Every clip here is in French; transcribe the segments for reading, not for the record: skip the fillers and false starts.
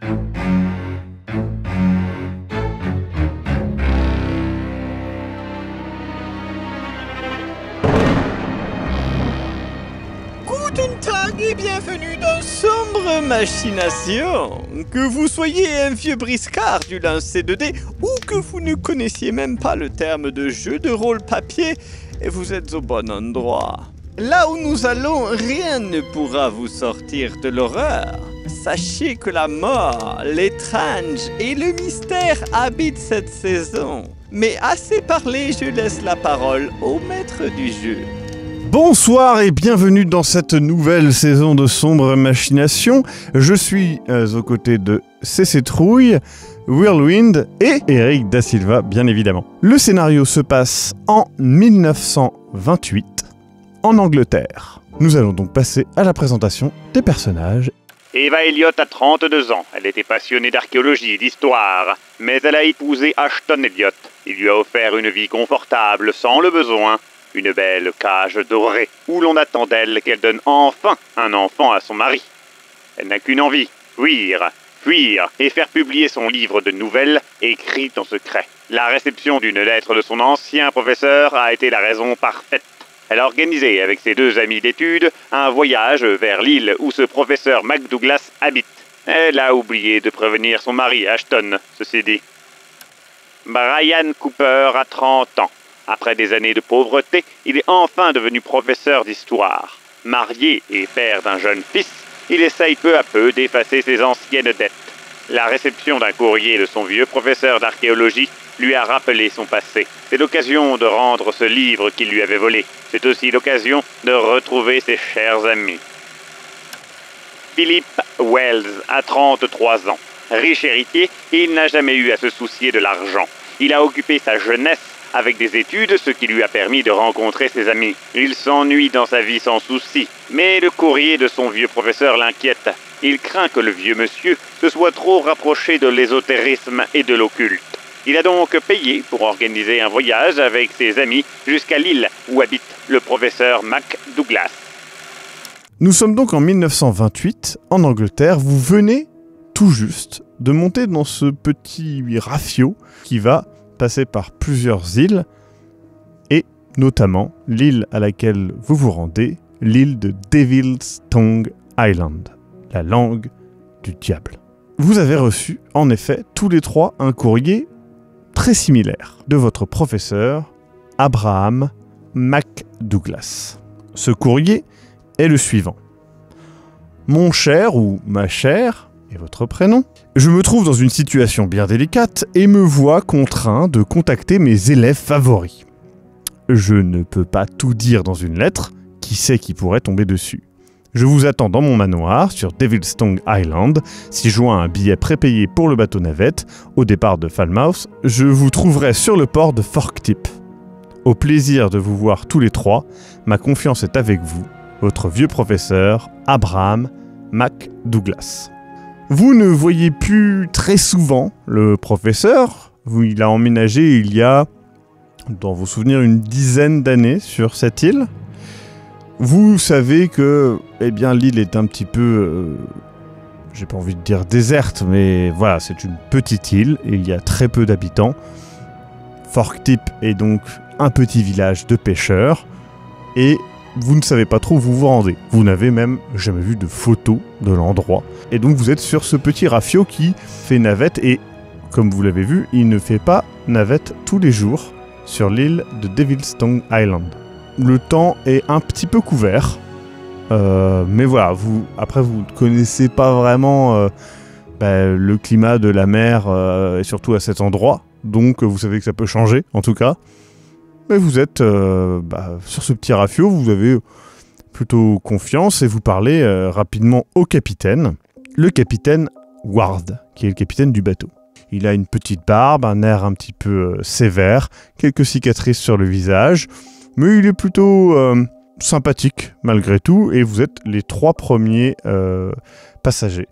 Guten Tag et bienvenue dans Sombre Machination. Que vous soyez un vieux briscard du lancer 2D ou que vous ne connaissiez même pas le terme de jeu de rôle papier, vous êtes au bon endroit. Là où nous allons, rien ne pourra vous sortir de l'horreur. Sachez que la mort, l'étrange et le mystère habitent cette saison. Mais assez parlé, je laisse la parole au maître du jeu. Bonsoir et bienvenue dans cette nouvelle saison de Sombre Machination. Je suis aux côtés de CC Trouille, Whirlwind et Eric Da Silva, bien évidemment. Le scénario se passe en 1928, en Angleterre. Nous allons donc passer à la présentation des personnages. Eva Elliott a 32 ans. Elle était passionnée d'archéologie et d'histoire. Mais elle a épousé Ashton Elliott. Il lui a offert une vie confortable, sans le besoin. Une belle cage dorée, où l'on attend d'elle qu'elle donne enfin un enfant à son mari. Elle n'a qu'une envie, fuir et faire publier son livre de nouvelles écrit en secret. La réception d'une lettre de son ancien professeur a été la raison parfaite. Elle a organisé avec ses deux amis d'études un voyage vers l'île où ce professeur McDouglas habite. Elle a oublié de prévenir son mari Ashton, ceci dit. Brian Cooper a 30 ans. Après des années de pauvreté, il est enfin devenu professeur d'histoire. Marié et père d'un jeune fils, il essaye peu à peu d'effacer ses anciennes dettes. La réception d'un courrier de son vieux professeur d'archéologie lui a rappelé son passé. C'est l'occasion de rendre ce livre qu'il lui avait volé. C'est aussi l'occasion de retrouver ses chers amis. Philip Wells a 33 ans. Riche héritier, il n'a jamais eu à se soucier de l'argent. Il a occupé sa jeunesse avec des études, ce qui lui a permis de rencontrer ses amis. Il s'ennuie dans sa vie sans souci, mais le courrier de son vieux professeur l'inquiète. Il craint que le vieux monsieur se soit trop rapproché de l'ésotérisme et de l'occulte. Il a donc payé pour organiser un voyage avec ses amis jusqu'à l'île où habite le professeur McDouglas. Nous sommes donc en 1928, en Angleterre. Vous venez tout juste de monter dans ce petit rafio qui va passer par plusieurs îles, et notamment l'île à laquelle vous vous rendez, l'île de Devil's Tongue Island, la langue du diable. Vous avez reçu, en effet, tous les trois un courrier très similaire de votre professeur, Abraham McDouglas. Ce courrier est le suivant. Mon cher ou ma chère, et votre prénom, je me trouve dans une situation bien délicate et me vois contraint de contacter mes élèves favoris. Je ne peux pas tout dire dans une lettre, qui sait qui pourrait tomber dessus. Je vous attends dans mon manoir sur Devil's Tongue Island. Si je vois un billet prépayé pour le bateau navette, au départ de Falmouth, je vous trouverai sur le port de Forktip. Au plaisir de vous voir tous les trois, ma confiance est avec vous, votre vieux professeur, Abraham McDouglas. Vous ne voyez plus très souvent le professeur. Il a emménagé il y a, dans vos souvenirs, une dizaine d'années sur cette île. Vous savez que l'île est un petit peu, j'ai pas envie de dire déserte, mais voilà, c'est une petite île et il y a très peu d'habitants. Forktip est donc un petit village de pêcheurs et vous ne savez pas trop où vous vous rendez. Vous n'avez même jamais vu de photos de l'endroit. Et donc vous êtes sur ce petit rafio qui fait navette et, comme vous l'avez vu, il ne fait pas navette tous les jours sur l'île de Devil's Tongue Island. Le temps est un petit peu couvert. Mais voilà, vous ne connaissez pas vraiment le climat de la mer, et surtout à cet endroit. Donc vous savez que ça peut changer, en tout cas. Mais vous êtes sur ce petit rafio, vous avez plutôt confiance et vous parlez rapidement au capitaine, le capitaine Ward, qui est le capitaine du bateau. Il a une petite barbe, un air un petit peu sévère, quelques cicatrices sur le visage, mais il est plutôt sympathique malgré tout, et vous êtes les trois premiers passagers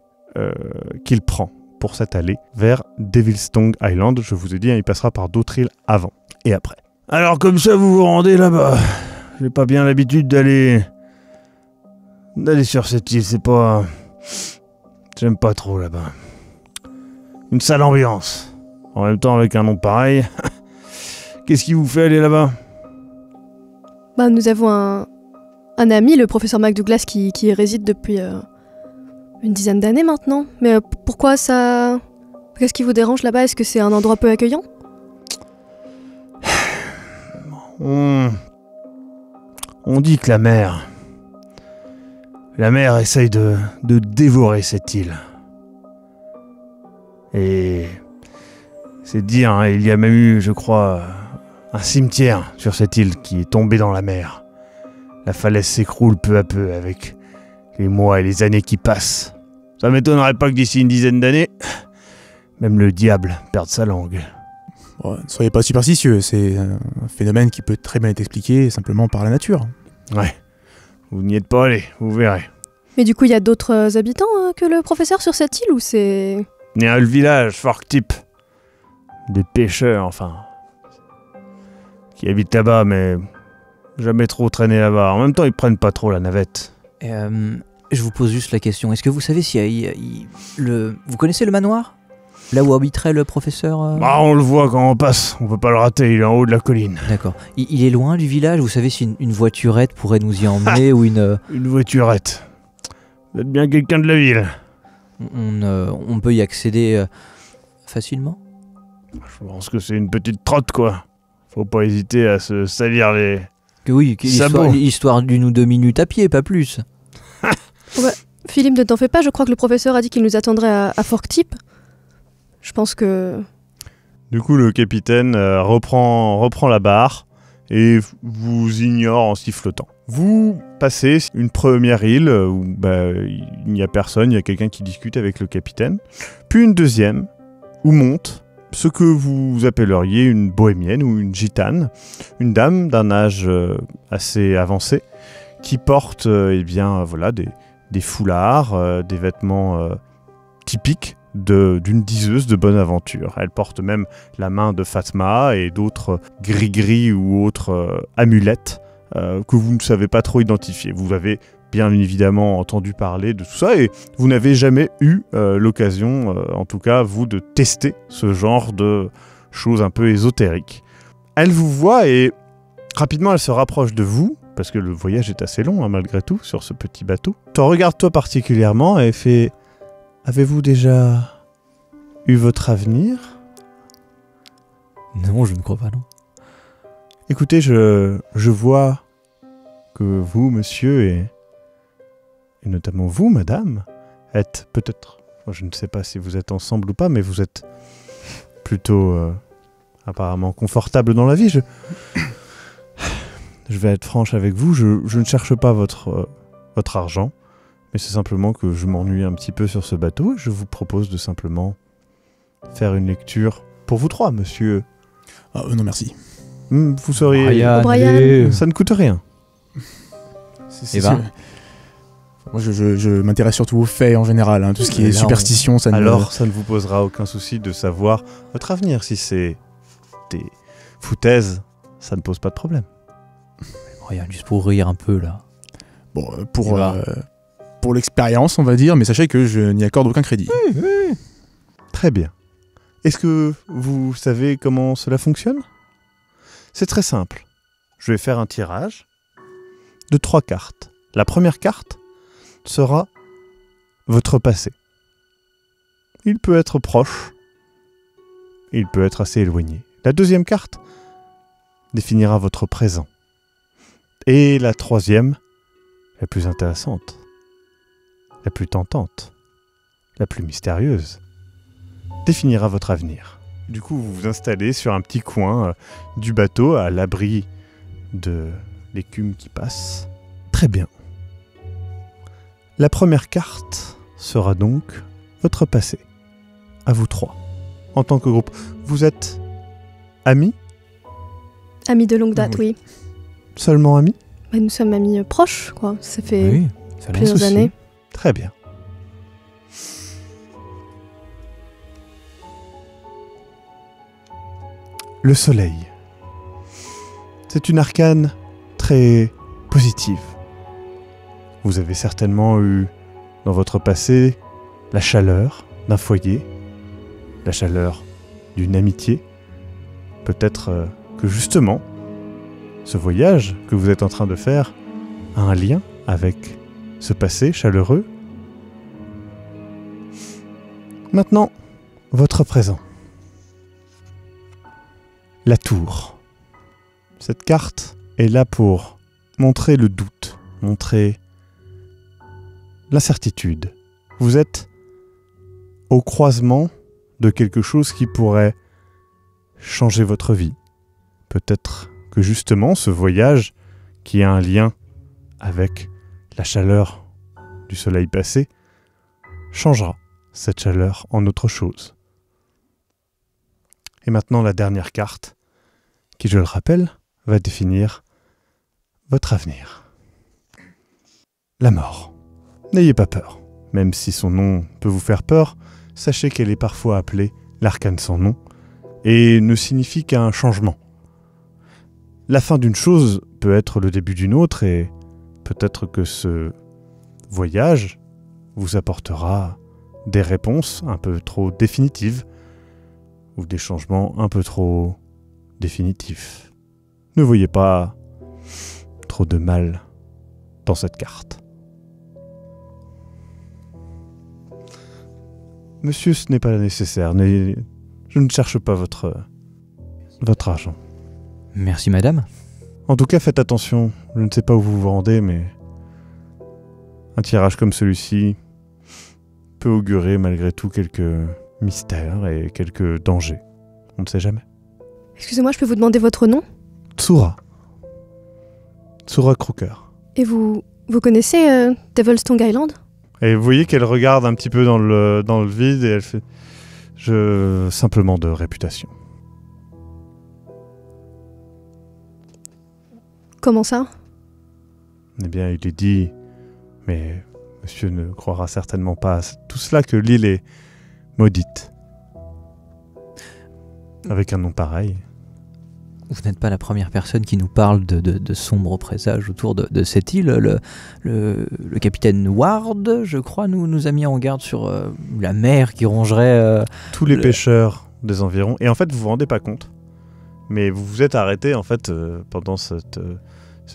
qu'il prend pour cette allée vers Devil's Tongue Island. Je vous ai dit, il passera par d'autres îles avant et après. Alors comme ça vous vous rendez là-bas. J'ai pas bien l'habitude d'aller sur cette île, c'est pas... J'aime pas trop là-bas. Une sale ambiance. En même temps, avec un nom pareil. Qu'est-ce qui vous fait aller là-bas? Bah, nous avons un ami, le professeur McDouglas, qui y réside depuis une dizaine d'années maintenant. Mais pourquoi ça... Qu'est-ce qui vous dérange là-bas? Est-ce que c'est un endroit peu accueillant? On dit que la mer essaye de dévorer cette île. Et c'est dire, hein, il y a même eu, je crois, un cimetière sur cette île qui est tombé dans la mer. La falaise s'écroule peu à peu avec les mois et les années qui passent. Ça m'étonnerait pas que d'ici une dizaine d'années, même le diable perde sa langue. Bon, ne soyez pas superstitieux, c'est un phénomène qui peut très bien être expliqué simplement par la nature. Ouais, vous n'y êtes pas allé, vous verrez. Mais du coup, il y a d'autres habitants que le professeur sur cette île, ou c'est... Il y a le village, Forktip. Des pêcheurs, enfin, qui habitent là-bas, mais jamais trop traîner là-bas. En même temps, ils prennent pas trop la navette. Je vous pose juste la question, est-ce que vous savez si vous connaissez le manoir? Là où habiterait le professeur Bah, on le voit quand on passe, on peut pas le rater, il est en haut de la colline. D'accord. Il est loin du village? Vous savez si une voiturette pourrait nous y emmener ou une... Une voiturette. Vous êtes bien quelqu'un de la ville. On peut y accéder facilement? Je pense que c'est une petite trotte, quoi. Faut pas hésiter à se salir les... Que oui, sabots. Histoire d'une ou 2 minutes à pied, pas plus. Ouais. Philippe, ne t'en fais pas, je crois que le professeur a dit qu'il nous attendrait à Forktip. Je pense que... Du coup, le capitaine reprend la barre et vous ignore en sifflotant. Vous passez une première île où il n'y a personne, il y a quelqu'un qui discute avec le capitaine. Puis une deuxième où monte ce que vous appelleriez une bohémienne ou une gitane, une dame d'un âge assez avancé qui porte des foulards, des vêtements typiques d'une diseuse de bonne aventure. Elle porte même la main de Fatma et d'autres gris-gris ou autres amulettes que vous ne savez pas trop identifier. Vous avez bien évidemment entendu parler de tout ça et vous n'avez jamais eu l'occasion, en tout cas vous, de tester ce genre de choses un peu ésotériques. Elle vous voit et rapidement elle se rapproche de vous, parce que le voyage est assez long malgré tout sur ce petit bateau. T'en regarde toi particulièrement et fait... Avez-vous déjà eu votre avenir? Non, je ne crois pas, non. Écoutez, je vois que vous, monsieur, et notamment vous, madame, êtes peut-être... Je ne sais pas si vous êtes ensemble ou pas, mais vous êtes plutôt apparemment confortable dans la vie. Je vais être franche avec vous, je ne cherche pas votre argent. Mais c'est simplement que je m'ennuie un petit peu sur ce bateau et je vous propose de simplement faire une lecture pour vous trois, monsieur. Ah, non, merci. Vous seriez... Brian. Ça ne coûte rien. Eva. Moi, je m'intéresse surtout aux faits en général. Hein. Tout ce qui est superstition, ça Alors, ça ne vous posera aucun souci de savoir votre avenir. Si c'est des foutaises, ça ne pose pas de problème. Brian, juste pour rire un peu, là. Bon, pour l'expérience, on va dire, mais sachez que je n'y accorde aucun crédit. Très bien. Est-ce que vous savez comment cela fonctionne? C'est très simple. Je vais faire un tirage de 3 cartes. La première carte sera votre passé. Il peut être proche, il peut être assez éloigné. La deuxième carte définira votre présent. Et la troisième, la plus intéressante, la plus tentante, la plus mystérieuse, définira votre avenir. Du coup, vous vous installez sur un petit coin du bateau, à l'abri de l'écume qui passe. Très bien. La première carte sera donc votre passé. À vous trois. En tant que groupe, vous êtes amis? Amis de longue date, oui. Seulement amis? Bah, nous sommes amis proches, quoi. Ça fait ça plusieurs années. Très bien. Le soleil. C'est une arcane très positive. Vous avez certainement eu dans votre passé la chaleur d'un foyer, la chaleur d'une amitié. Peut-être que justement, ce voyage que vous êtes en train de faire a un lien avec ce passé chaleureux. Maintenant, votre présent. La tour. Cette carte est là pour montrer le doute, montrer l'incertitude. Vous êtes au croisement de quelque chose qui pourrait changer votre vie. Peut-être que justement ce voyage, qui a un lien avec la chaleur du soleil passé, changera cette chaleur en autre chose. Et maintenant la dernière carte, qui je le rappelle, va définir votre avenir. La mort. N'ayez pas peur. Même si son nom peut vous faire peur, sachez qu'elle est parfois appelée l'arcane sans nom, et ne signifie qu'un changement. La fin d'une chose peut être le début d'une autre, et peut-être que ce voyage vous apportera des réponses un peu trop définitives, ou des changements un peu trop définitifs. Ne voyez pas trop de mal dans cette carte. Monsieur, ce n'est pas nécessaire. Je ne cherche pas votre argent. Merci madame. En tout cas, faites attention. Je ne sais pas où vous vous rendez, mais un tirage comme celui-ci peut augurer malgré tout quelques mystères et quelques dangers. On ne sait jamais. Excusez-moi, je peux vous demander votre nom? Tsura. Tsura Crocker. Et vous connaissez Devil's Tongue Island? Et vous voyez qu'elle regarde un petit peu dans le vide et elle fait... simplement de réputation. Comment ça? Eh bien, il est dit, mais monsieur ne croira certainement pas à tout cela, que l'île est maudite. Avec un nom pareil. Vous n'êtes pas la première personne qui nous parle de sombres présages autour de cette île. Le capitaine Ward, je crois, nous a mis en garde sur la mer qui rongerait... Tous les pêcheurs des environs. Et en fait, vous vous rendez pas compte. Mais vous vous êtes arrêté en fait pendant ce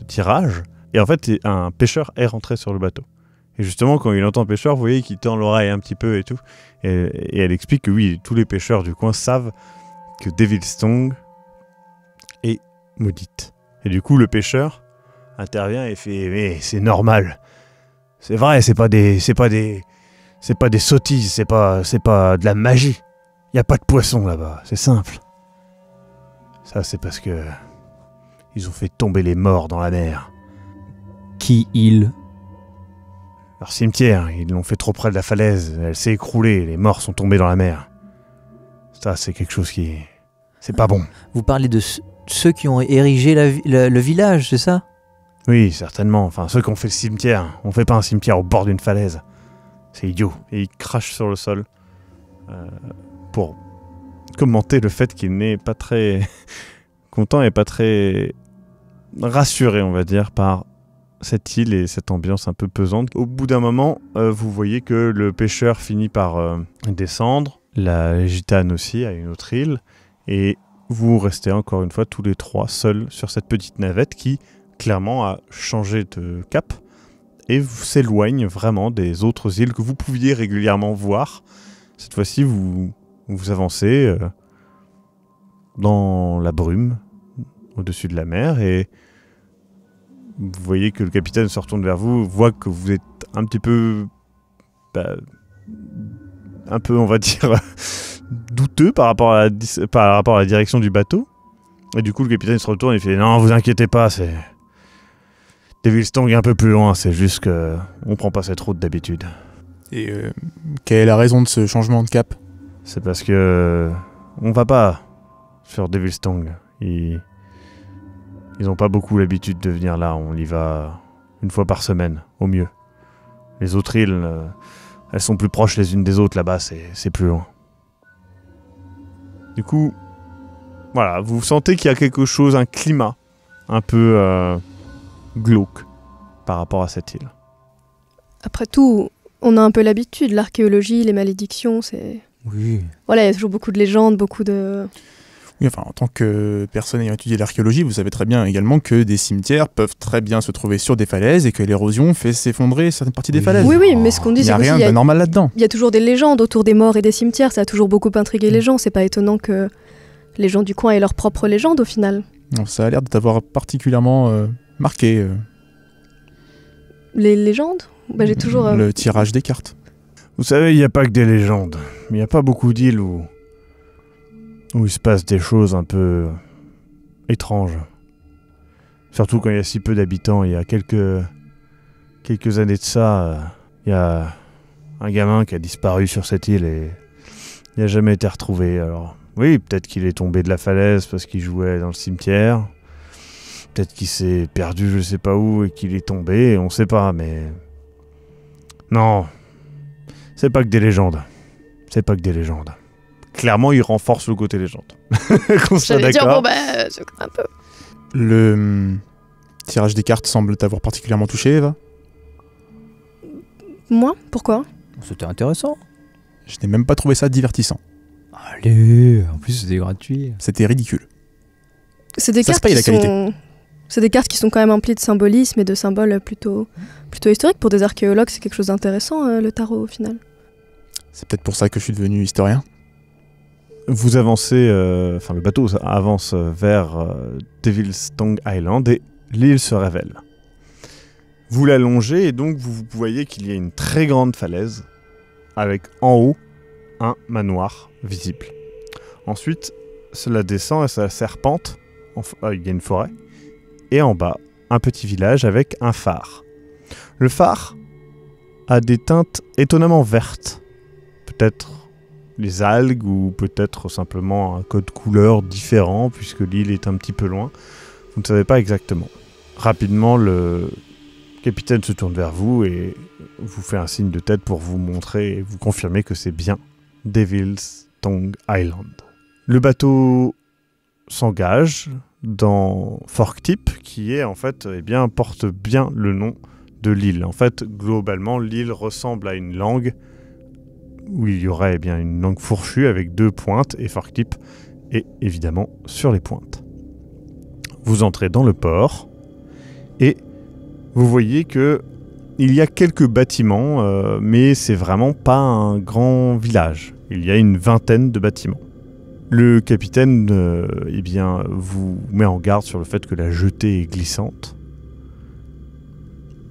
tirage. Et en fait, un pêcheur est rentré sur le bateau. Et justement, quand il entend pêcheur, vous voyez qu'il tend l'oreille un petit peu et tout. Et elle explique que oui, tous les pêcheurs du coin savent que Devil's Tongue est maudite. Et du coup, le pêcheur intervient et fait « Mais c'est normal. C'est vrai, c'est pas des sottises, c'est pas de la magie. Il y a pas de poisson là-bas, c'est simple. Ça, c'est parce que ils ont fait tomber les morts dans la mer. Qui ils? Leur cimetière, ils l'ont fait trop près de la falaise, elle s'est écroulée, les morts sont tombés dans la mer. Ça, c'est quelque chose qui... c'est pas bon. Vous parlez de ceux qui ont érigé le village, c'est ça? Oui, certainement. Enfin, ceux qui ont fait le cimetière. On fait pas un cimetière au bord d'une falaise. C'est idiot. Et il crache sur le sol pour commenter le fait qu'il n'est pas très content et pas très rassuré, on va dire, par cette île et cette ambiance un peu pesante. Au bout d'un moment, vous voyez que le pêcheur finit par descendre. La gitane aussi à une autre île. Et vous restez encore une fois tous les trois seuls sur cette petite navette qui, clairement, a changé de cap et s'éloigne vraiment des autres îles que vous pouviez régulièrement voir. Cette fois-ci, vous avancez dans la brume au-dessus de la mer et vous voyez que le capitaine se retourne vers vous, voit que vous êtes un petit peu... un peu, on va dire, douteux par rapport à la direction du bateau. Et du coup, le capitaine se retourne et fait « Non, vous inquiétez pas, c'est... Devil's Tongue est un peu plus loin, c'est juste que on prend pas cette route d'habitude. » Et quelle est la raison de ce changement de cap? C'est parce que... on va pas sur Devil's Tongue. Ils ont pas beaucoup l'habitude de venir là, on y va une fois par semaine, au mieux. Les autres îles... elles sont plus proches les unes des autres là-bas, c'est plus loin. Du coup, voilà, vous sentez qu'il y a quelque chose, un climat un peu glauque par rapport à cette île. Après tout, on a un peu l'habitude, l'archéologie, les malédictions, c'est Oui. Voilà, il y a toujours beaucoup de légendes, beaucoup de... Oui, enfin, en tant que personne ayant étudié l'archéologie, vous savez très bien également que des cimetières peuvent très bien se trouver sur des falaises et que l'érosion fait s'effondrer certaines parties des falaises. Oui, mais ce qu'on dit, Il n'y c'est a qu'aussi, rien de normal là-dedans. il y a toujours des légendes autour des morts et des cimetières. Ça a toujours beaucoup intrigué les gens. C'est pas étonnant que les gens du coin aient leur propre légende au final. Non, ça a l'air de t'avoir particulièrement marqué Les légendes j'ai toujours... le tirage des cartes. Vous savez, il n'y a pas que des légendes. Il n'y a pas beaucoup d'îles où il se passe des choses un peu étranges. Surtout quand il y a si peu d'habitants. Il y a quelques années de ça, il y a un gamin qui a disparu sur cette île et il n'a jamais été retrouvé. Alors oui, peut-être qu'il est tombé de la falaise parce qu'il jouait dans le cimetière. Peut-être qu'il s'est perdu je sais pas où et qu'il est tombé, on sait pas, mais... Non, c'est pas que des légendes. C'est pas que des légendes. Clairement, il renforce le côté légende. Qu'on soit J'allais dire, d'accord. c'est un peu... Le tirage des cartes semble t'avoir particulièrement touché, Eva. Moi Pourquoi? C'était intéressant. Je n'ai même pas trouvé ça divertissant. Allez, en plus c'était gratuit. C'était ridicule. C'est des Ça se cartes paye, la qui qualité. sont... C'est des cartes qui sont quand même emplies de symbolisme et de symboles plutôt historiques. Pour des archéologues, c'est quelque chose d'intéressant, le tarot, au final. C'est peut-être pour ça que je suis devenu historien. Vous avancez, le bateau avance vers Devil's Tongue Island et l'île se révèle. Vous la longez et donc vous voyez qu'il y a une très grande falaise avec en haut un manoir visible. Ensuite, cela descend et ça serpente. Il y a une forêt. Et en bas, un petit village avec un phare. Le phare a des teintes étonnamment vertes. Peut-être les algues ou peut-être simplement un code couleur différent puisque l'île est un petit peu loin. Vous ne savez pas exactement. Rapidement, le capitaine se tourne vers vous et vous fait un signe de tête pour vous montrer et vous confirmer que c'est bien Devil's Tongue Island. Le bateau s'engage dans Forktip qui est en fait, porte bien le nom de l'île. En fait, globalement, l'île ressemble à une langue où il y aurait une langue fourchue avec 2 pointes et Forktip est évidemment sur les pointes. Vous entrez dans le port et vous voyez que il y a quelques bâtiments, mais c'est vraiment pas un grand village. Il y a une vingtaine de bâtiments. Le capitaine vous met en garde sur le fait que la jetée est glissante,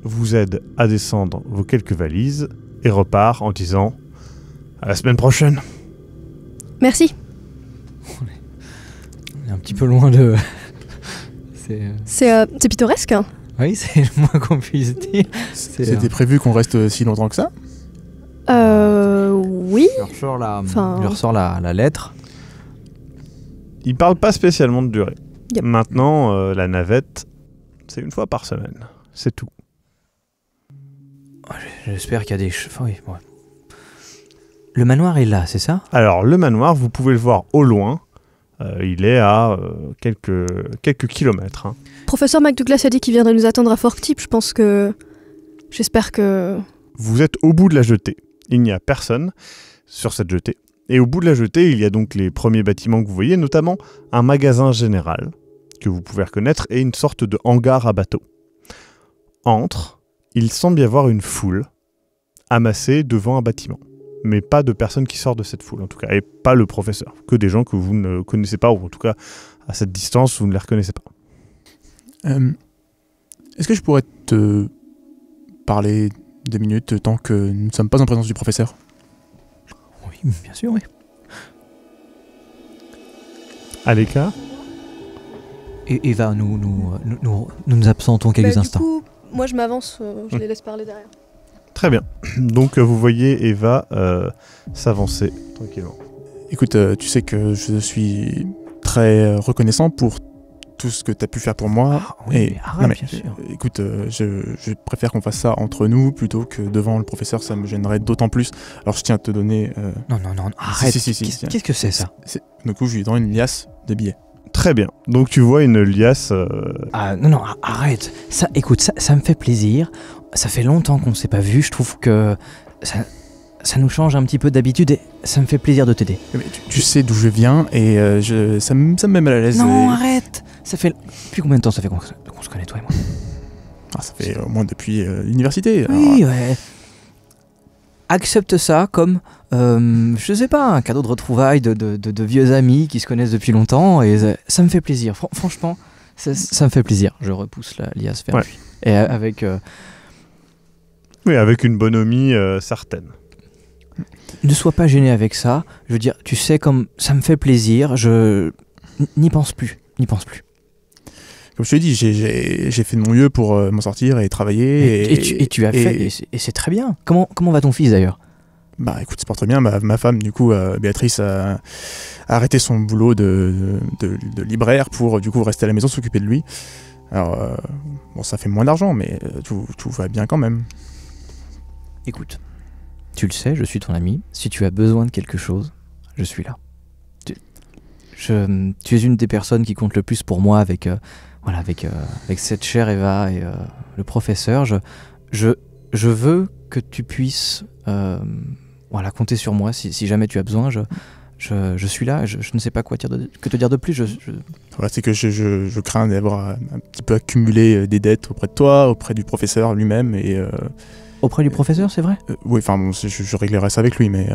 vous aide à descendre vos quelques valises et repart en disant « À la semaine prochaine !» Merci. On est un petit peu loin de... C'est pittoresque. Hein. Oui, c'est le moins qu'on puisse dire. C'était prévu qu'on reste si longtemps que ça? Oui. Je ressors la lettre. Il parle pas spécialement de durée. Yep. Maintenant, la navette, c'est 1 fois par semaine. C'est tout. J'espère qu'il y a des... Oui, ouais. Le manoir est là, c'est ça? Alors, le manoir, vous pouvez le voir au loin. Il est à quelques kilomètres. Hein. Professeur McDouglas a dit qu'il viendrait nous attendre à Forktip. J'espère que... Vous êtes au bout de la jetée. Il n'y a personne sur cette jetée. Et au bout de la jetée, il y a donc les premiers bâtiments que vous voyez, notamment un magasin général, que vous pouvez reconnaître, et une sorte de hangar à bateaux. Entre, il semble y avoir une foule amassée devant un bâtiment. Mais pas de personnes qui sortent de cette foule, en tout cas. Et pas le professeur. Que des gens que vous ne connaissez pas, ou en tout cas, à cette distance, vous ne les reconnaissez pas. Est-ce que je pourrais te parler 2 minutes tant que nous ne sommes pas en présence du professeur? Oui, bien sûr, oui. À l'écart. Et Eva, nous absentons quelques instants. Du coup, moi je m'avance, je les laisse parler derrière. Très bien. Donc vous voyez Eva s'avancer tranquillement. Écoute, tu sais que je suis très reconnaissant pour tout ce que tu as pu faire pour moi. Ah, oui, mais arrête, bien sûr. Écoute, je préfère qu'on fasse ça entre nous plutôt que devant le professeur, ça me gênerait d'autant plus. Alors je tiens à te donner... Non, arrête. Si, Qu'est-ce que c'est ça? Du coup, je lui donne une liasse de billets. Très bien. Donc tu vois une liasse... Ah non, arrête. Écoute, ça me fait plaisir. Ça fait longtemps qu'on s'est pas vu. Je trouve que ça nous change un petit peu d'habitude et ça me fait plaisir de t'aider. Mais tu sais d'où je viens et ça me met mal à l'aise. Non, arrête. Ça fait... Depuis combien de temps ça fait qu'on se connaît, toi et moi? Ça fait au moins depuis l'université. Oui, ouais. Accepte ça comme, je sais pas, un cadeau de retrouvailles de vieux amis qui se connaissent depuis longtemps et ça me fait plaisir. Franchement, ça me fait plaisir. Je repousse la liasse vers lui. Et avec... Oui, avec une bonhomie certaine. Ne sois pas gêné avec ça. Je veux dire, tu sais, comme ça me fait plaisir, n'y pense plus. Comme je te l'ai dit, j'ai fait de mon mieux pour m'en sortir et travailler. Et tu as fait, et c'est très bien. Comment va ton fils d'ailleurs? Bah écoute, ça porte bien. Ma femme, du coup, Béatrice, a arrêté son boulot de libraire pour du coup rester à la maison, s'occuper de lui. Alors, bon, ça fait moins d'argent, mais tout va bien quand même. Écoute, tu le sais, je suis ton ami. Si tu as besoin de quelque chose, je suis là. Tu es une des personnes qui compte le plus pour moi avec cette chère Eva et le professeur. Je veux que tu puisses compter sur moi si jamais tu as besoin. Je suis là, je ne sais pas quoi te dire de plus. C'est que je crains d'avoir un petit peu accumulé des dettes auprès de toi, auprès du professeur lui-même. Auprès du professeur, c'est vrai? Oui, enfin bon, je réglerai ça avec lui, mais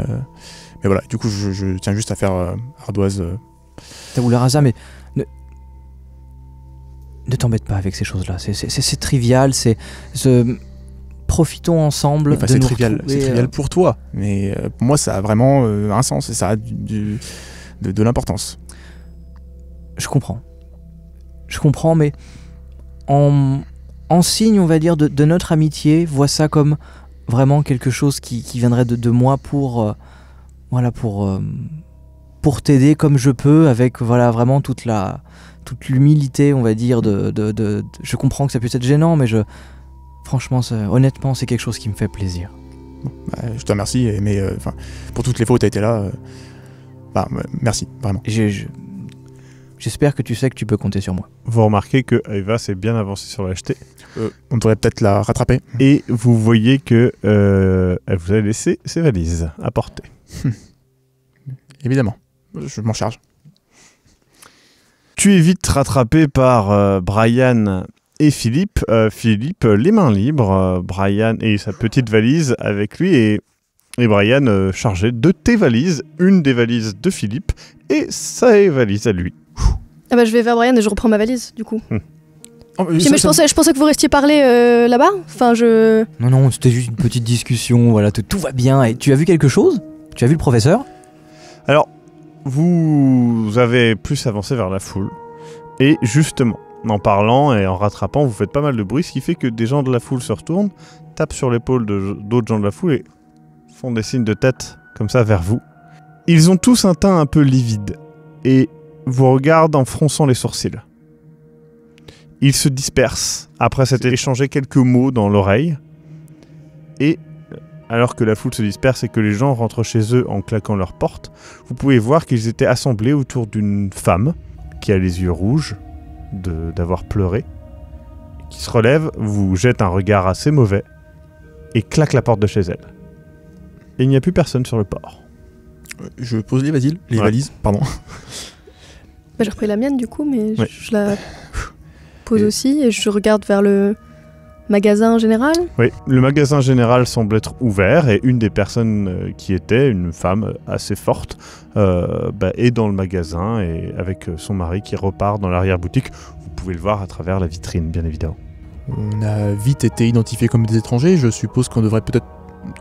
voilà, du coup je tiens juste à faire ardoise. T'as voulu rasa, mais ne t'embête pas avec ces choses-là, c'est trivial, profitons ensemble. Enfin, c'est trivial pour toi, mais pour moi ça a vraiment un sens et ça a de l'importance. Je comprends, mais en signe, on va dire, de notre amitié, vois ça comme vraiment quelque chose qui viendrait de moi pour t'aider comme je peux, avec vraiment toute l'humilité, on va dire, je comprends que ça puisse être gênant, mais franchement, honnêtement, c'est quelque chose qui me fait plaisir. Je te remercie, mais pour toutes les fois où tu as été là, merci, vraiment. J'espère que tu sais que tu peux compter sur moi. Vous remarquez que Eva s'est bien avancée sur la jetée. On devrait peut-être la rattraper. Et vous voyez que elle vous a laissé ses valises à porter. Évidemment, je m'en charge. Tu es vite rattrapé par Brian et Philippe. Philippe, les mains libres, Brian et sa petite valise avec lui et Brian chargé de tes valises, une des valises de Philippe et sa valise à lui. Ah bah je vais vers Brian et je reprends ma valise du coup. Mais je pensais que vous restiez parler là-bas. Non, c'était juste une petite discussion, voilà, tout va bien. Et tu as vu quelque chose? Tu as vu le professeur? Alors, vous avez plus avancé vers la foule. Et justement, en parlant et en rattrapant, vous faites pas mal de bruit, ce qui fait que des gens de la foule se retournent, tapent sur l'épaule d'autres gens de la foule et font des signes de tête comme ça vers vous. Ils ont tous un teint un peu livide et vous regardent en fronçant les sourcils. Ils se dispersent après s'être échangé quelques mots dans l'oreille. Et alors que la foule se disperse et que les gens rentrent chez eux en claquant leurs portes, vous pouvez voir qu'ils étaient assemblés autour d'une femme qui a les yeux rouges d'avoir pleuré, qui se relève, vous jette un regard assez mauvais et claque la porte de chez elle. Et il n'y a plus personne sur le port. Je pose les valises, pardon. J'ai repris la mienne du coup, mais ouais. je la pose aussi et je regarde vers le magasin général. Oui, le magasin général semble être ouvert et une des personnes qui était, une femme assez forte, est dans le magasin et avec son mari qui repart dans l'arrière-boutique. Vous pouvez le voir à travers la vitrine, bien évidemment. On a vite été identifiés comme des étrangers. Je suppose qu'on devrait peut-être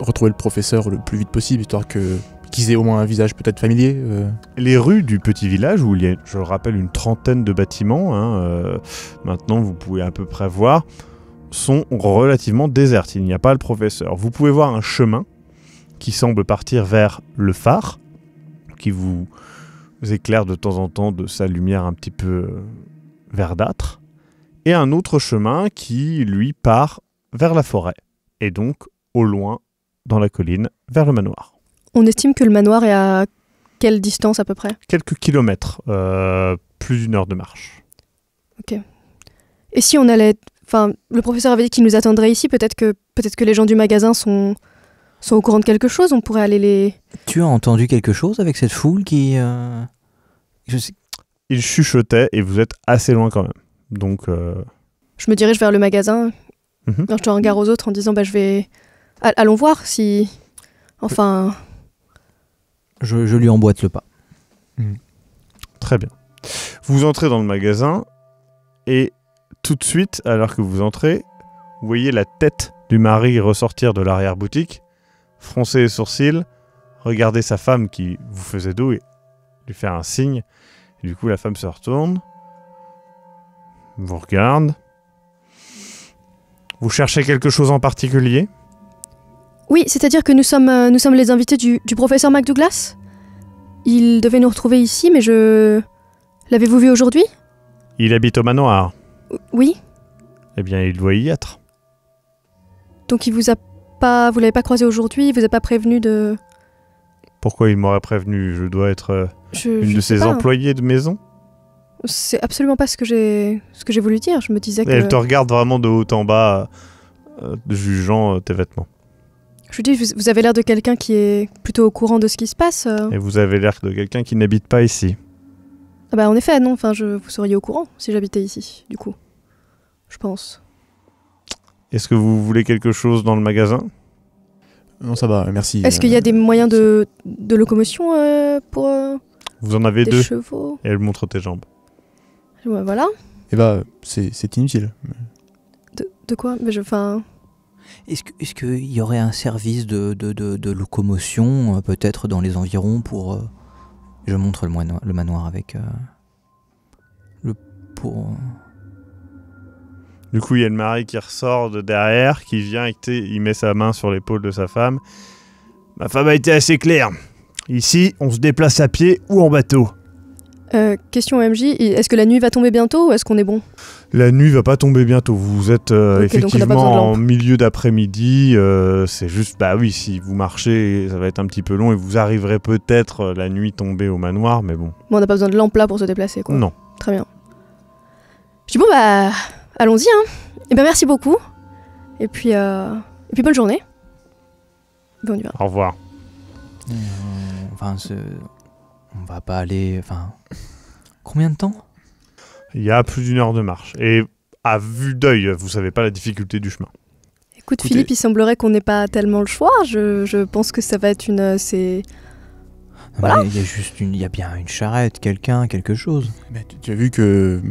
retrouver le professeur le plus vite possible, histoire qu'ils aient au moins un visage peut-être familier. Les rues du petit village, où il y a, je le rappelle, une trentaine de bâtiments, maintenant vous pouvez à peu près voir, sont relativement désertes. Il n'y a pas le professeur. Vous pouvez voir un chemin qui semble partir vers le phare, qui vous éclaire de temps en temps de sa lumière un petit peu verdâtre, et un autre chemin qui, lui, part vers la forêt, et donc, au loin, dans la colline, vers le manoir. On estime que le manoir est à quelle distance à peu près? Quelques kilomètres, plus d'1 heure de marche. Ok. Et si on allait... Enfin, le professeur avait dit qu'il nous attendrait ici, peut-être que les gens du magasin sont sont au courant de quelque chose, on pourrait aller les... Tu as entendu quelque chose avec cette foule qui... Je sais... Il chuchotait et vous êtes assez loin quand même. Donc, Je me dirige vers le magasin. Mhm. Je te regarde aux autres en disant, je vais... Allons voir si... Enfin... Je lui emboîte le pas. très bien. Vous entrez dans le magasin et tout de suite, alors que vous entrez, vous voyez la tête du mari ressortir de l'arrière-boutique, froncer les sourcils, regarder sa femme qui vous faisait dos et lui faire un signe. Et du coup, la femme se retourne, vous regarde. Vous cherchez quelque chose en particulier ? Oui, c'est-à-dire que nous sommes les invités du professeur McDouglas. Il devait nous retrouver ici, mais je... L'avez-vous vu aujourd'hui ? Il habite au manoir. Oui. Eh bien, il doit y être. Donc il vous a pas... Vous l'avez pas croisé aujourd'hui, il vous a pas prévenu de... Pourquoi il m'aurait prévenu ? Je dois être une Je de sais ses pas. employés de maison ? C'est absolument pas ce que j'ai voulu dire. Je me disais que... Et elle te regarde vraiment de haut en bas, jugeant tes vêtements. Je vous dis, vous avez l'air de quelqu'un qui est plutôt au courant de ce qui se passe. Et vous avez l'air de quelqu'un qui n'habite pas ici. Ah bah en effet, non, enfin, vous seriez au courant si j'habitais ici, du coup. Je pense. Est-ce que vous voulez quelque chose dans le magasin ? Non, ça va, merci. Est-ce qu'il y a des moyens de locomotion pour Vous en avez des 2. chevaux ? Et elle montre tes jambes. Ouais, voilà. Eh bah, c'est inutile. De quoi ? Mais enfin... Est-ce qu'il y aurait un service de locomotion, peut-être dans les environs, pour... Je montre le manoir avec... Du coup, il y a le mari qui ressort de derrière, qui vient et il met sa main sur l'épaule de sa femme. Ma femme a été assez claire. Ici, on se déplace à pied ou en bateau. Question MJ, est-ce que la nuit va tomber bientôt ou est-ce qu'on est bon ? La nuit va pas tomber bientôt. Vous êtes donc on n'a pas besoin de effectivement en lampe. milieu d'après-midi. C'est juste, bah oui, si vous marchez, ça va être un petit peu long et vous arriverez peut-être la nuit tombée au manoir, mais bon. Bon, on n'a pas besoin de lampe là pour se déplacer, quoi. Non. Très bien. Je dis bon bah, allons-y, hein. Et ben merci beaucoup. Et puis bonne journée. Bon, on y va. Au revoir. Enfin, on va pas aller... Enfin... Combien de temps ? Il y a plus d'1 heure de marche. Et à vue d'œil, vous savez pas la difficulté du chemin. Écoute, Écoutez- Philippe, il semblerait qu'on n'ait pas tellement le choix. Je pense que ça va être une... c'est... Non, Voilà. mais il y a bien une charrette, quelque chose. Mais tu as vu que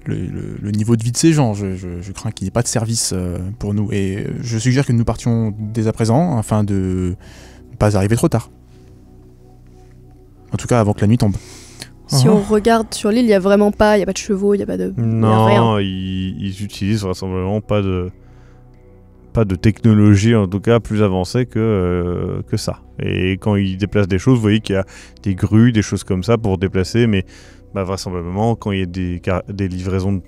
le niveau de vie de ces gens, je crains qu'il n'y ait pas de service pour nous. Et je suggère que nous partions dès à présent, afin de ne pas arriver trop tard. En tout cas, avant que la nuit tombe. Si on regarde sur l'île, il y a vraiment pas... Il y a pas de chevaux, il y a pas de... il y a rien. Non, ils utilisent vraisemblablement pas de technologie, en tout cas plus avancée que ça. Et quand ils déplacent des choses, vous voyez qu'il y a des grues, des choses comme ça pour déplacer, mais vraisemblablement, quand il y a des livraisons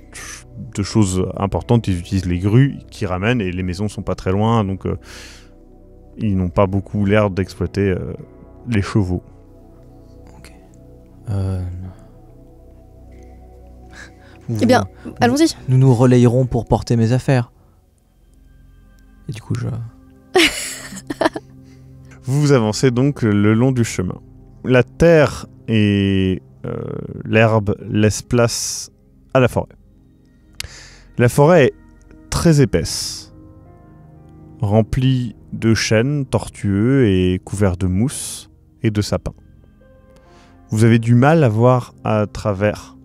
de choses importantes, ils utilisent les grues qui ramènent et les maisons sont pas très loin, donc ils n'ont pas beaucoup l'air d'exploiter les chevaux. Eh bien, allons-y. Nous nous relayerons pour porter mes affaires. Et du coup, Vous avancez donc le long du chemin. La terre et l'herbe laissent place à la forêt. La forêt est très épaisse, remplie de chênes tortueux et couverts de mousse et de sapins. Vous avez du mal à voir à travers.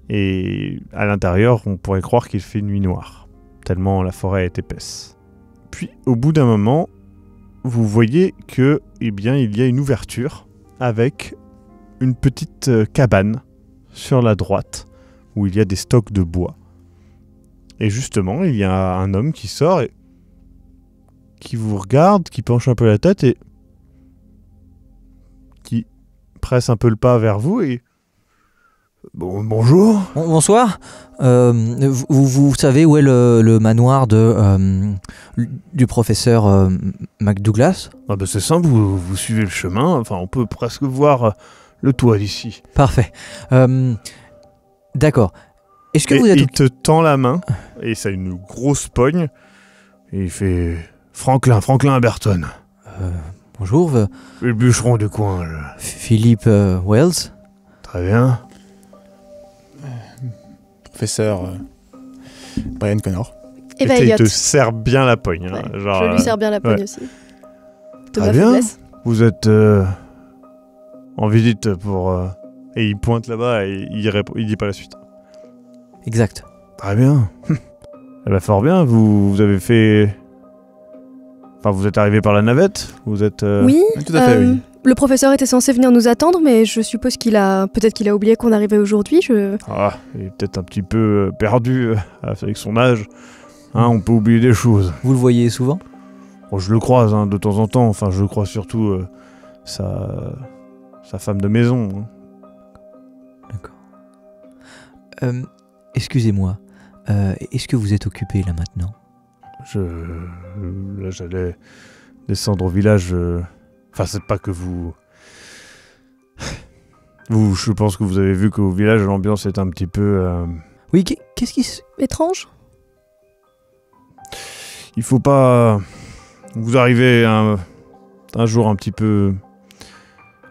Et à l'intérieur, on pourrait croire qu'il fait nuit noire, tellement la forêt est épaisse. Puis, au bout d'un moment, vous voyez que, il y a une ouverture avec une petite cabane sur la droite, où il y a des stocks de bois. Et justement, il y a un homme qui sort et qui vous regarde, qui penche un peu la tête et qui presse un peu le pas vers vous et... Bonjour. Bonsoir. Vous savez où est le manoir du professeur McDouglas ? Ah bah c'est simple, vous suivez le chemin, enfin on peut presque voir le toit d'ici. Parfait. D'accord. Est-ce que Et vous êtes... il te tend la main, et ça a une grosse pogne, et il fait Franklin Aberton. Bonjour, Le bûcheron du coin, Philippe Wells. Très bien. Professeur Brian Connor. Eva Et il Elliott. te serre bien la poigne. hein, Ouais, genre, je lui sers bien la poigne ouais. aussi. De Très ma bien. faiblesse. Vous êtes en visite pour... Et il pointe là-bas et il dit pas la suite. Exact. Très bien. Eh ben, fort bien. Vous avez fait... Enfin, vous êtes arrivé par la navette. Vous êtes... Oui, Tout à fait, oui. le professeur était censé venir nous attendre, mais je suppose peut-être qu'il a oublié qu'on arrivait aujourd'hui. Ah, il est peut-être un petit peu perdu avec son âge. Hein, on peut oublier des choses. Vous le voyez souvent? Bon, je le croise hein, de temps en temps. Enfin, je croise surtout sa femme de maison. hein. D'accord. Excusez-moi. Est-ce que vous êtes occupé là maintenant? Là, j'allais descendre au village. Enfin, c'est pas que vous... Je pense que vous avez vu qu'au village, l'ambiance est un petit peu... Oui, qu'est-ce qui se... Étrange. Il faut pas... Vous arrivez un jour un petit peu...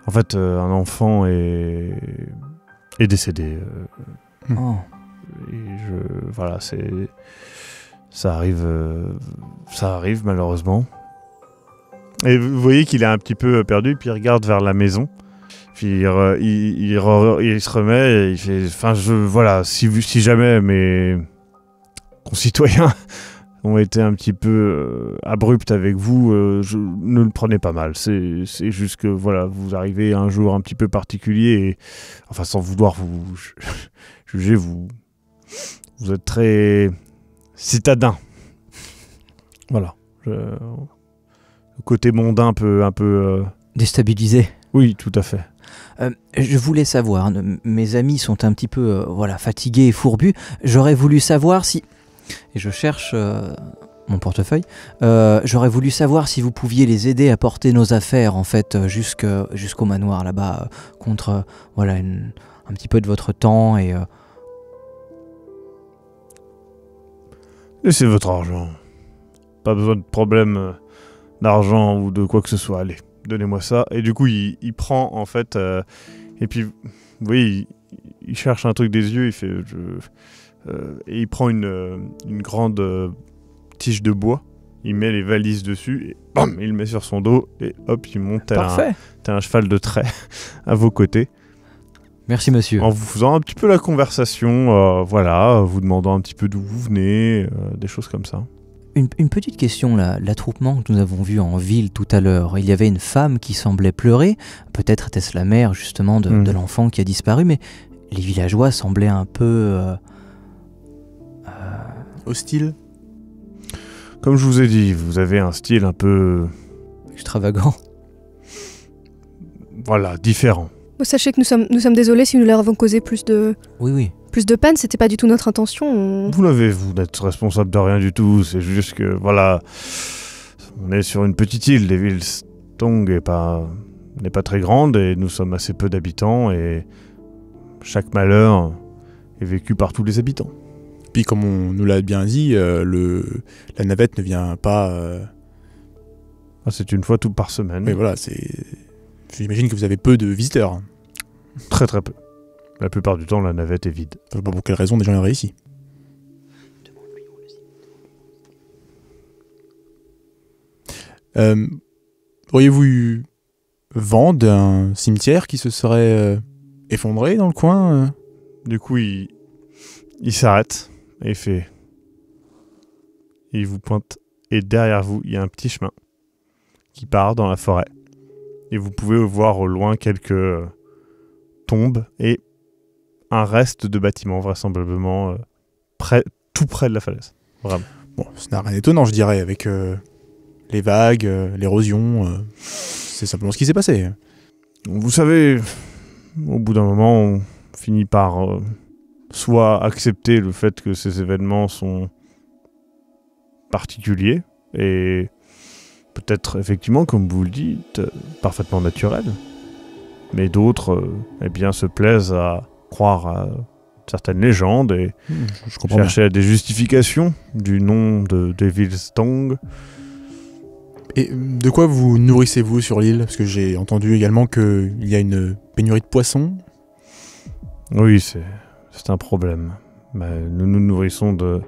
En fait, un enfant est décédé. Oh. Et voilà, ça arrive malheureusement. Et vous voyez qu'il est un petit peu perdu, puis il regarde vers la maison. Puis il se remet et il fait, enfin voilà, si jamais mes concitoyens ont été un petit peu abrupts avec vous, ne le prenez pas mal. C'est juste que voilà, vous arrivez un jour un petit peu particulier et enfin sans vouloir vous juger, vous êtes très citadin. Voilà. Le côté mondain un peu Déstabilisé. Oui, tout à fait. Je voulais savoir, mes amis sont un petit peu fatigués et fourbus. J'aurais voulu savoir si... Et je cherche mon portefeuille. J'aurais voulu savoir si vous pouviez les aider à porter nos affaires, en fait, jusqu'au manoir là-bas, contre un petit peu de votre temps et... Laissez votre argent. Pas besoin de problème d'argent ou de quoi que ce soit. Allez, donnez-moi ça. Et du coup, il prend, en fait... et puis, vous voyez, il cherche un truc des yeux, il fait... et il prend une grande tige de bois, il met les valises dessus, et bam, il le met sur son dos, et hop, il monte tel un cheval de trait à vos côtés. Merci monsieur. En vous faisant un petit peu la conversation, vous demandant un petit peu d'où vous venez, des choses comme ça. Une petite question, l'attroupement que nous avons vu en ville tout à l'heure, il y avait une femme qui semblait pleurer, peut-être était-ce la mère justement de l'enfant qui a disparu, mais les villageois semblaient un peu... Hostile. Comme je vous ai dit, vous avez un style un peu... extravagant. Voilà, différent. Sachez que nous sommes désolés si nous leur avons causé plus de peine, c'était pas du tout notre intention. Vous n'êtes responsable de rien du tout, c'est juste que, voilà, on est sur une petite île, Devil's-Tongue n'est pas très grande et nous sommes assez peu d'habitants et chaque malheur est vécu par tous les habitants. Puis comme on nous l'a bien dit, la navette ne vient pas... C'est une fois tout par semaine. Mais voilà, j'imagine que vous avez peu de visiteurs. Très très peu. La plupart du temps, la navette est vide. Je sais pas pour quelle raison des gens auraient ici. Auriez-vous vendre un cimetière qui se serait effondré dans le coin Du coup, il s'arrête et il fait... Il vous pointe. Et derrière vous, il y a un petit chemin qui part dans la forêt. Et vous pouvez voir au loin quelques tombes et un reste de bâtiment, vraisemblablement tout près de la falaise. Vraiment. Bon, ce n'a rien d'étonnant, je dirais, avec les vagues, l'érosion. C'est simplement ce qui s'est passé. Vous savez, au bout d'un moment, on finit par soit accepter le fait que ces événements sont particuliers et peut-être effectivement, comme vous le dites, parfaitement naturels, mais d'autres se plaisent à croire à certaines légendes et je comprends chercher à des justifications du nom de Devil's Tongue. Et de quoi vous nourrissez-vous sur l'île? Parce que j'ai entendu également qu'il y a une pénurie de poissons. Oui, c'est un problème. Nous nous nourrissons de...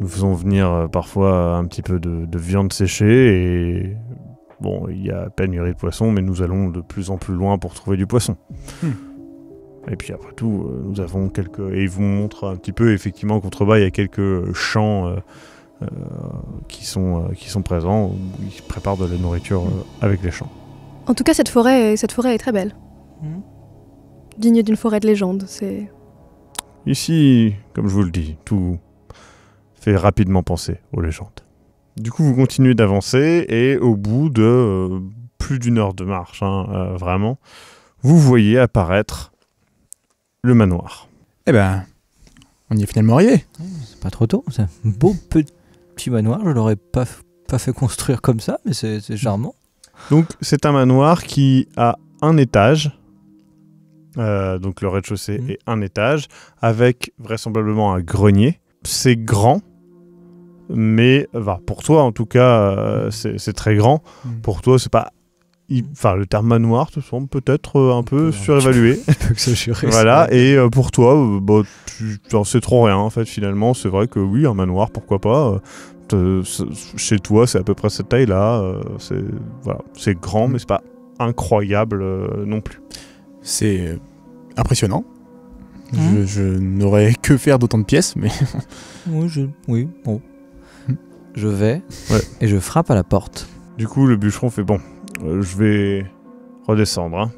Nous faisons venir parfois un petit peu de viande séchée et... Bon, il y a pénurie de poissons, mais nous allons de plus en plus loin pour trouver du poisson. Et puis après tout, nous avons quelques... Et ils vous montrent un petit peu, effectivement, contrebas, il y a quelques champs qui sont présents, où ils préparent de la nourriture avec les champs. En tout cas, cette forêt est très belle. Digne d'une forêt de légende, c'est... Ici, comme je vous le dis, tout fait rapidement penser aux légendes. Du coup, vous continuez d'avancer et au bout de plus d'1 heure de marche, vraiment, vous voyez apparaître le manoir. Eh ben, on y est finalement arrivé. C'est pas trop tôt, c'est un beau petit manoir, je l'aurais pas fait construire comme ça, mais c'est charmant. Donc, c'est un manoir qui a un étage, donc le rez-de-chaussée est un étage, avec vraisemblablement un grenier. C'est grand, mais pour toi en tout cas, c'est très grand. Pour toi, c'est pas... Enfin, le terme manoir te semble peut-être un peu surévalué. Un peu exagéré. Voilà, et pour toi, tu n'en sais trop rien en fait finalement. C'est vrai que oui, un manoir, pourquoi pas. Chez toi, c'est à peu près cette taille-là. C'est grand, mais c'est pas incroyable non plus. C'est impressionnant. Je n'aurais que faire d'autant de pièces, mais... Oui, bon. Je vais et je frappe à la porte. Du coup, le bûcheron fait bon, je vais redescendre.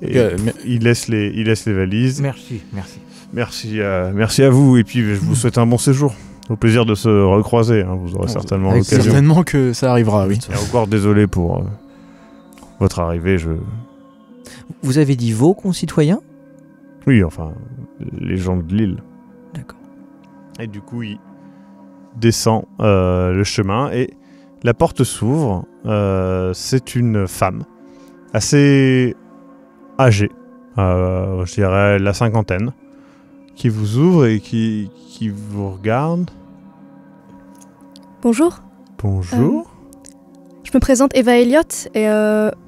Et il laisse les valises. Merci. Merci à vous, et puis je vous souhaite un bon séjour. Au plaisir de se recroiser, vous aurez certainement l'occasion. Certainement que ça arrivera, oui. Et encore désolé pour votre arrivée. Vous avez dit vos concitoyens? Oui, enfin, les gens de l'île. D'accord. Et du coup, il descend le chemin et la porte s'ouvre. C'est une femme assez âgée, je dirais la cinquantaine, qui vous ouvre et qui vous regarde. Bonjour. Bonjour. Je me présente Eva Elliott et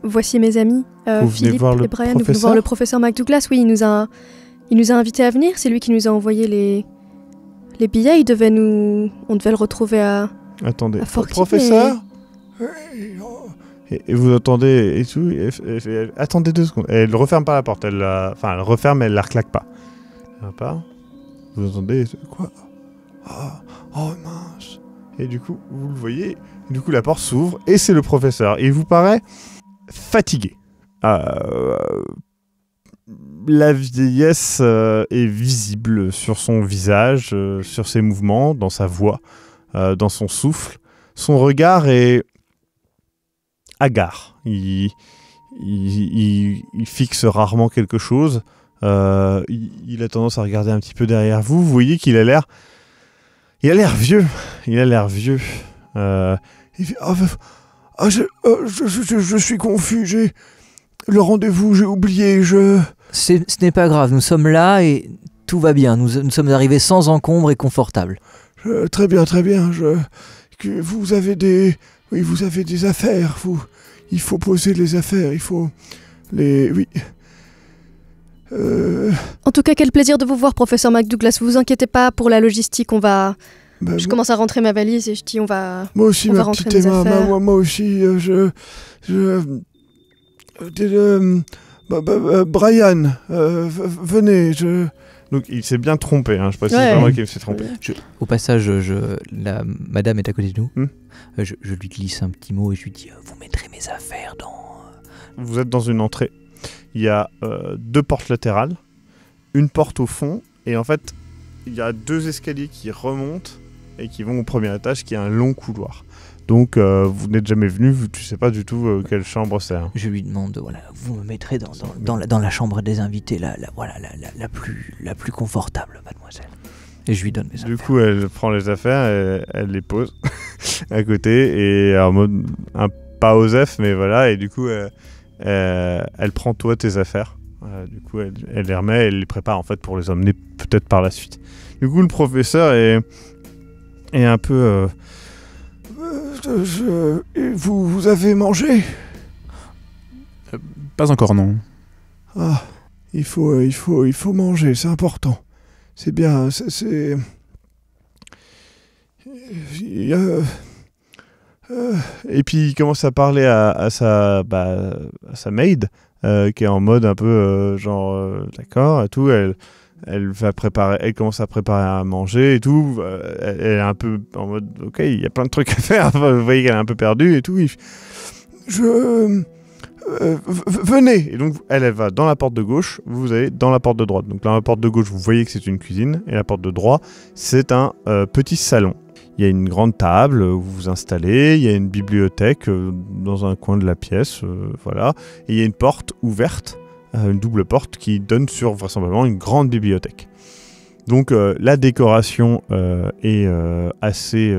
voici mes amis Philippe et Brian. Nous venons voir le professeur McDouglas. Oui, il nous a invités à venir. C'est lui qui nous a envoyé les billets. On devait le retrouver à... Attendez, à Fort professeur et vous entendez et tout. Attendez 2 secondes. Elle referme pas la porte. Elle referme, mais elle la reclaque pas. Vous entendez quoi? Oh mince. Et du coup, vous le voyez. Du coup, la porte s'ouvre et c'est le professeur. Il vous paraît fatigué. La vieillesse est visible sur son visage, sur ses mouvements, dans sa voix, dans son souffle. Son regard est hagard. Il fixe rarement quelque chose. Il a tendance à regarder un petit peu derrière vous. Vous voyez qu'il a l'air... Il a l'air vieux. Il fait, je suis confus. J'ai le rendez-vous, j'ai oublié. Ce n'est pas grave. Nous sommes là et tout va bien. Nous sommes arrivés sans encombre et confortables. Très bien. Vous avez des affaires. Il faut poser les affaires. Il faut les... Oui. En tout cas, quel plaisir de vous voir, professeur McDouglas. Vous inquiétez pas pour la logistique. Je commence à rentrer ma valise et je dis on va... Moi aussi, ma petite Emma. Moi aussi, Brian, venez. Donc il s'est bien trompé. Je sais pas si c'est moi qui s'est trompé. Au passage, la madame est à côté de nous. Je lui glisse un petit mot et je lui dis vous mettrez mes affaires dans... Vous êtes dans une entrée. Il y a 2 portes latérales, une porte au fond, et en fait, il y a 2 escaliers qui remontent et qui vont au premier étage, qui est un long couloir. Donc, vous n'êtes jamais venu, tu ne sais pas du tout quelle chambre c'est. Je lui demande, vous me mettrez dans la chambre des invités, la plus confortable, mademoiselle. Et je lui donne mes affaires. Du coup, elle prend les affaires et elle les pose à côté, et en mode, pas osef, mais voilà, et du coup... elle prend toi tes affaires. Du coup, elle les remet, elle les prépare en fait pour les emmener peut-être par la suite. Du coup, le professeur est un peu... Vous avez mangé? Pas encore, non. Ah, il faut manger, c'est important. C'est bien, Et puis il commence à parler à sa maid, qui est en mode un peu d'accord et tout. Elle commence à préparer à manger et tout. Elle est un peu en mode ok, il y a plein de trucs à faire. Vous voyez qu'elle est un peu perdue et tout. Venez. Et donc elle va dans la porte de gauche, vous allez dans la porte de droite. Donc dans la porte de gauche, vous voyez que c'est une cuisine, et la porte de droite, c'est un petit salon. Il y a une grande table où vous vous installez, il y a une bibliothèque dans un coin de la pièce, voilà. Et il y a une porte ouverte, une double porte qui donne sur vraisemblablement une grande bibliothèque. Donc la décoration est assez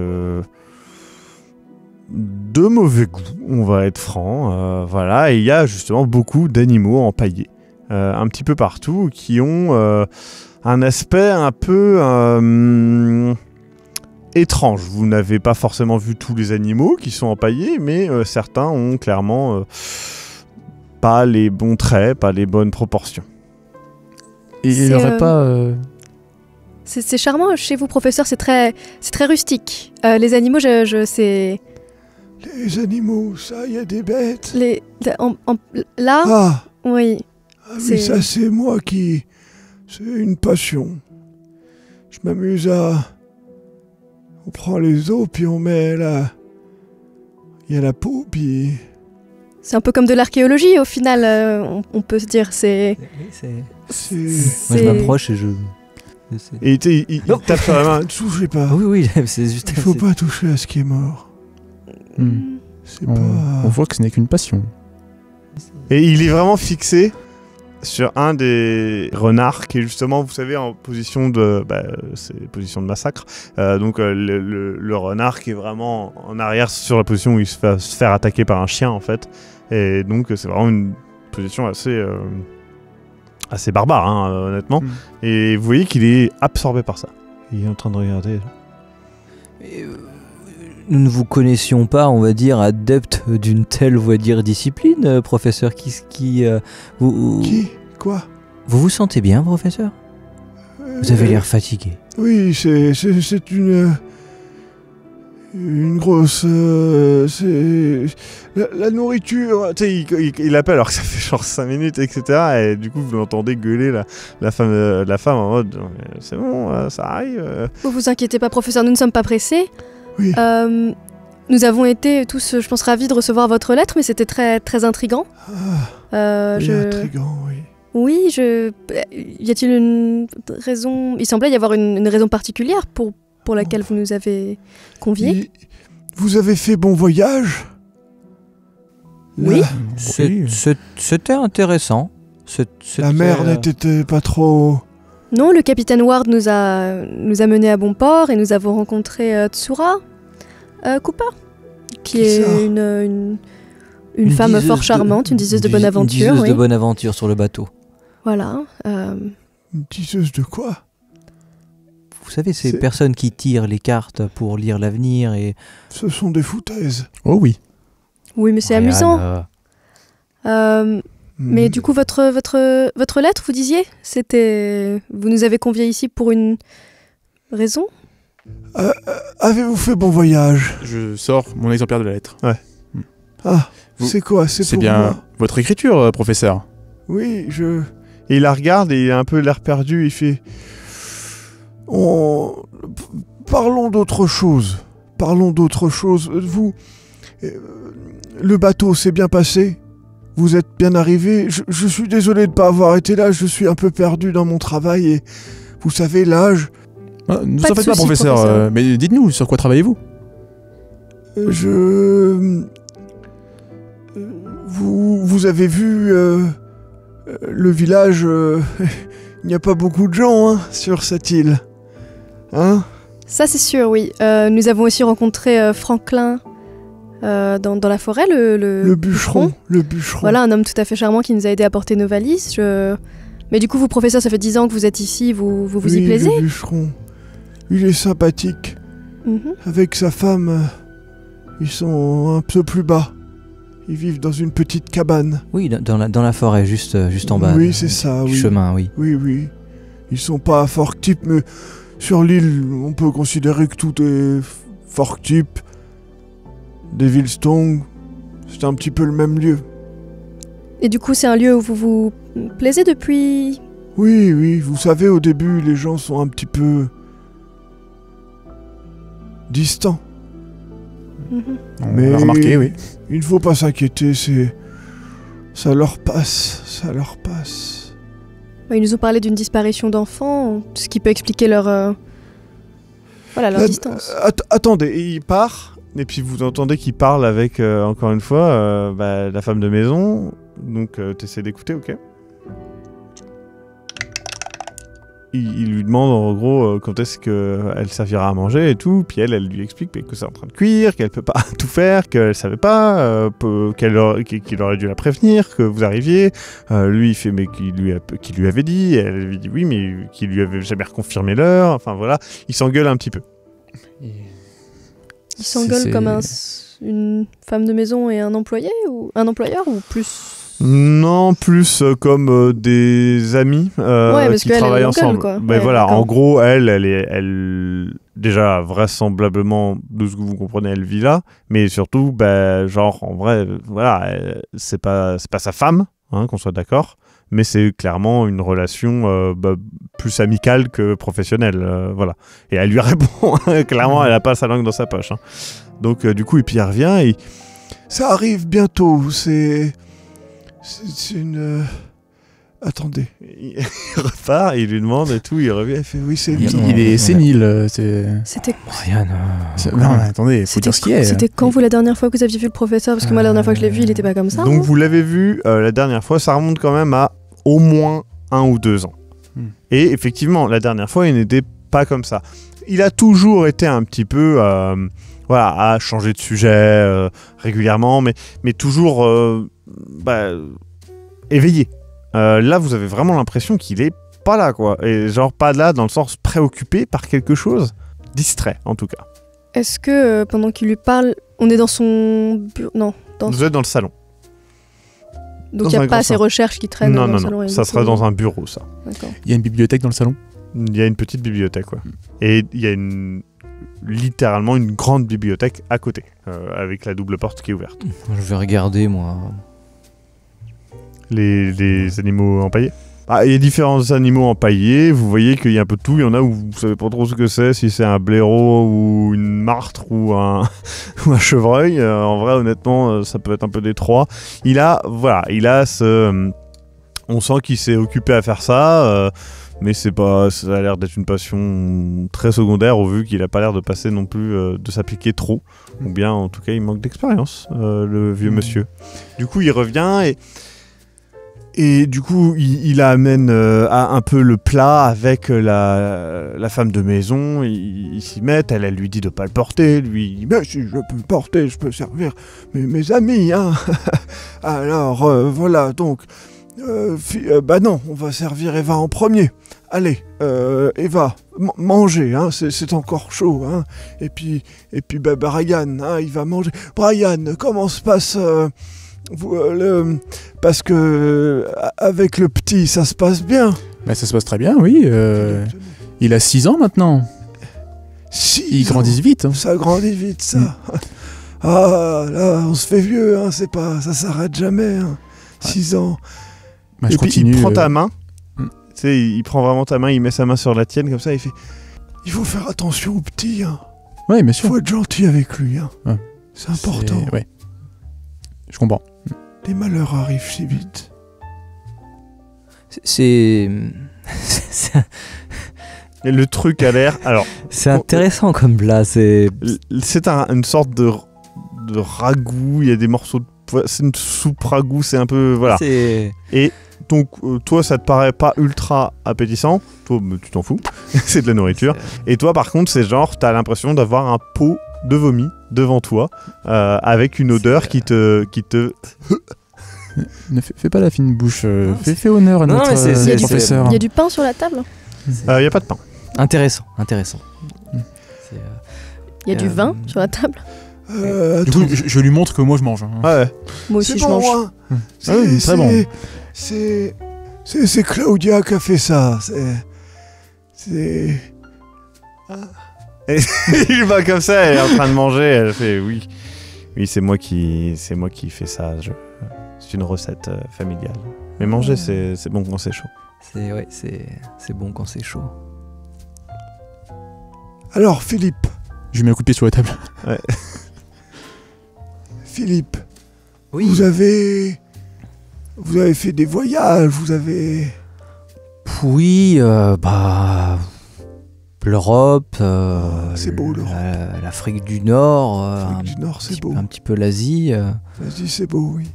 de mauvais goût, on va être franc, voilà. Et il y a justement beaucoup d'animaux empaillés, un petit peu partout, qui ont un aspect un peu étrange. Vous n'avez pas forcément vu tous les animaux qui sont empaillés, mais certains ont clairement pas les bons traits, pas les bonnes proportions. Et il n'aurait pas... C'est charmant chez vous, professeur, c'est très rustique. Les animaux, c'est... Les animaux, ça, il y a des bêtes. Là Ah oui. Ah oui, ça c'est moi qui... C'est une passion. Je m'amuse à... On prend les os, puis on met la... Il y a la peau, puis... C'est un peu comme de l'archéologie, au final, on peut se dire. C'est... Moi, je m'approche et je... Et il tape sur la main. Ne touchez pas. Oui, c'est juste... Il faut pas toucher à ce qui est mort. C'est pas... On voit que ce n'est qu'une passion. Et il est vraiment fixé sur un des renards qui est justement, vous savez, en position de... c'est position de massacre. Donc le renard qui est vraiment en arrière sur la position où il se fait se faire attaquer par un chien, en fait. Et donc c'est vraiment une position assez barbare, hein, honnêtement. Et vous voyez qu'il est absorbé par ça. Il est en train de regarder. Nous ne vous connaissions pas, on va dire, adepte d'une telle, on va dire, discipline, professeur. Qui Quoi? Vous vous sentez bien, professeur? Vous avez l'air fatigué. Oui, c'est une grosse... c'est... La nourriture... Tu sais, il appelle alors que ça fait genre 5 minutes, etc. Et du coup, vous l'entendez gueuler la femme en mode... C'est bon, ça arrive. Vous vous inquiétez pas, professeur, nous ne sommes pas pressés. Oui. Nous avons été tous, je pense, ravis de recevoir votre lettre, mais c'était très, très intriguant. Intriguant, oui. Oui, y a-t-il une raison... Il semblait y avoir une raison particulière pour laquelle vous nous avez conviés. Vous avez fait bon voyage? Oui. C'était intéressant. La mer n'était pas trop... Non, le capitaine Ward nous a menés à bon port et nous avons rencontré Tsura Cooper, qui est une femme fort charmante, une diseuse de bonne aventure. Une diseuse de bonne aventure sur le bateau. Voilà. Une diseuse de quoi? Vous savez, ces personnes qui tirent les cartes pour lire l'avenir et... Ce sont des foutaises. Oh oui. Oui, mais c'est amusant. Mais du coup, votre lettre, vous disiez, c'était... Vous nous avez conviés ici pour une raison? Avez-vous fait bon voyage? Je sors mon exemplaire de la lettre. Ouais. Ah, c'est quoi? C'est bien moi. Votre écriture, professeur. Oui, Et il la regarde et il a un peu l'air perdu. Il fait... Parlons d'autre chose. Vous... Le bateau s'est bien passé? Vous êtes bien arrivé? Je suis désolé de ne pas avoir été là. Je suis un peu perdu dans mon travail et... Vous savez, l'âge... Ne vous en faites pas, professeur. Mais dites-nous, sur quoi travaillez-vous? Vous avez vu... le village... Il n'y a pas beaucoup de gens, hein, sur cette île. Hein? Ça, c'est sûr, oui. Nous avons aussi rencontré Franklin dans la forêt, le bûcheron. Le bûcheron. Voilà, un homme tout à fait charmant qui nous a aidé à porter nos valises. Mais du coup, vous, professeur, ça fait 10 ans que vous êtes ici, vous y plaisez? Le bûcheron. Il est sympathique. Avec sa femme, Ils sont un peu plus bas. Ils vivent dans une petite cabane. Oui, dans la forêt, juste en bas. Oui, c'est ça, du oui. chemin, oui. Oui. Ils sont pas à Fork-Tip, mais sur l'île, on peut considérer que tout est Fork-Tip. Devilstone, c'est un petit peu le même lieu. Et du coup, c'est un lieu où vous vous plaisez depuis... Oui, vous savez, au début, les gens sont un petit peu... distants. On Mais- l'a remarqué, oui. Il ne faut pas s'inquiéter, ça leur passe. Ils nous ont parlé d'une disparition d'enfants, ce qui peut expliquer leur distance. Attendez, il part, et puis vous entendez qu'il parle avec, encore une fois, la femme de maison. Donc t'essaies d'écouter, ok. Il lui demande en gros quand est-ce qu'elle servira à manger et tout, puis elle lui explique que c'est en train de cuire, qu'elle peut pas tout faire, qu'elle savait pas, qu'il aurait dû la prévenir, que vous arriviez. Lui il fait mais qu'il lui avait dit, elle lui dit oui mais qu'il lui avait jamais reconfirmé l'heure, enfin voilà, il s'engueule un petit peu. Ils s'engueulent comme une femme de maison et un employé ou un employeur ou plus? Non, plus comme des amis parce qui qu'elle, travaillent elle ensemble. quoi. Ben Ouais, voilà, d'accord. en gros, elle déjà vraisemblablement de ce que vous comprenez, elle vit là, mais surtout, genre en vrai, voilà, c'est pas sa femme, hein, qu'on soit d'accord, mais c'est clairement une relation plus amicale que professionnelle, voilà. Et elle lui répond, clairement, elle a pas sa langue dans sa poche. Hein. Donc du coup, et puis elle revient et ça arrive bientôt, c'est une... Attendez. Il repart, il lui demande et tout, il revient, il fait oui, c'est Il, une... il est sénile. C'était Rien. Non, mais attendez, faut dire ce qu'il y a. C'était quand vous la dernière fois que vous aviez vu le professeur? Parce que moi la dernière fois que je l'ai vu, il était pas comme ça. Donc hein. vous l'avez vu la dernière fois, ça remonte quand même à au moins 1 ou 2 ans. Et effectivement, la dernière fois, il n'était pas comme ça. Il a toujours été un petit peu... à changer de sujet régulièrement, mais toujours éveillé. Là, vous avez vraiment l'impression qu'il est pas là, quoi. Et genre pas là dans le sens préoccupé par quelque chose, distrait en tout cas. Est-ce que pendant qu'il lui parle, on est dans son bureau? Non. Vous êtes dans le salon. Donc Dans il n'y un a grand pas ces salon. recherches qui traînent dans le salon. Non, ça sera dans un bureau, ça. D'accord. Il y a une bibliothèque dans le salon. Il y a une petite bibliothèque, ouais. Et il y a littéralement une grande bibliothèque à côté, avec la double porte qui est ouverte. Je vais regarder, moi. Les animaux empaillés. Il y a différents animaux empaillés, vous voyez qu'il y a un peu de tout, il y en a où vous savez pas trop ce que c'est, si c'est un blaireau ou une martre ou un chevreuil. En vrai, honnêtement, ça peut être un peu des trois. Il a ce... on sent qu'il s'est occupé à faire ça, mais ça a l'air d'être une passion très secondaire au vu qu'il a pas l'air de passer non plus de s'appliquer trop, ou bien en tout cas il manque d'expérience, le vieux monsieur. Du coup il revient et du coup il amène un peu le plat avec la femme de maison, ils s'y mettent, elle lui dit de pas le porter, lui il dit mais si je peux le porter, je peux servir mes amis, hein. Alors voilà donc... non, on va servir Eva en premier. Allez, Eva, mangez, hein, c'est encore chaud, hein. Et puis Brian, hein, il va manger. Brian, comment se passe parce que avec le petit, ça se passe bien. Ça se passe très bien, oui. Il a 6 ans maintenant. Il grandit vite. Hein. Ça grandit vite, ça. Ah, là, on se fait vieux, hein, ça s'arrête jamais, hein. 6 ans. Je et puis continue, il prend ta main, tu sais, il prend vraiment ta main, il met sa main sur la tienne comme ça, il fait il faut faire attention au petit, hein. Oui, bien sûr. Il faut être gentil avec lui, hein. Ouais. C'est important. Ouais. Je comprends. Les malheurs arrivent si vite. C'est Et le truc a l'air... Alors, c'est intéressant comme plat. C'est une sorte de ragoût, il y a des morceaux de... C'est une soupe ragoût, c'est un peu... Voilà. C'est... Et donc, toi, ça te paraît pas ultra appétissant. Toi, tu t'en fous. C'est de la nourriture. Et toi, par contre, c'est genre, t'as l'impression d'avoir un pot de vomi devant toi, avec une odeur qui te... Ne fais pas la fine bouche. Fais honneur à notre professeur. Il y a du pain sur la table? Il n'y a pas de pain. Intéressant. Il y a du vin sur la table? Du coup, je lui montre que moi je mange. Hein. Ouais. Moi aussi, C'est je bon, mange. hein. oui, très bon. C'est Claudia qui a fait ça. C'est... Il va comme ça, elle est en train de manger, elle fait oui. Oui, c'est moi qui fais ça. C'est une recette familiale. Mais manger, c'est bon quand c'est chaud. C'est bon quand c'est chaud. Alors, Philippe. Je lui mets un coup de pied sur la table. Philippe, Oui. vous avez fait des voyages, vous avez... Oui, l'Europe, c'est beau, l'Europe. l'Afrique du Nord, L'Afrique du Nord, c'est beau. un petit peu l'Asie, Vas-y, c'est beau, oui.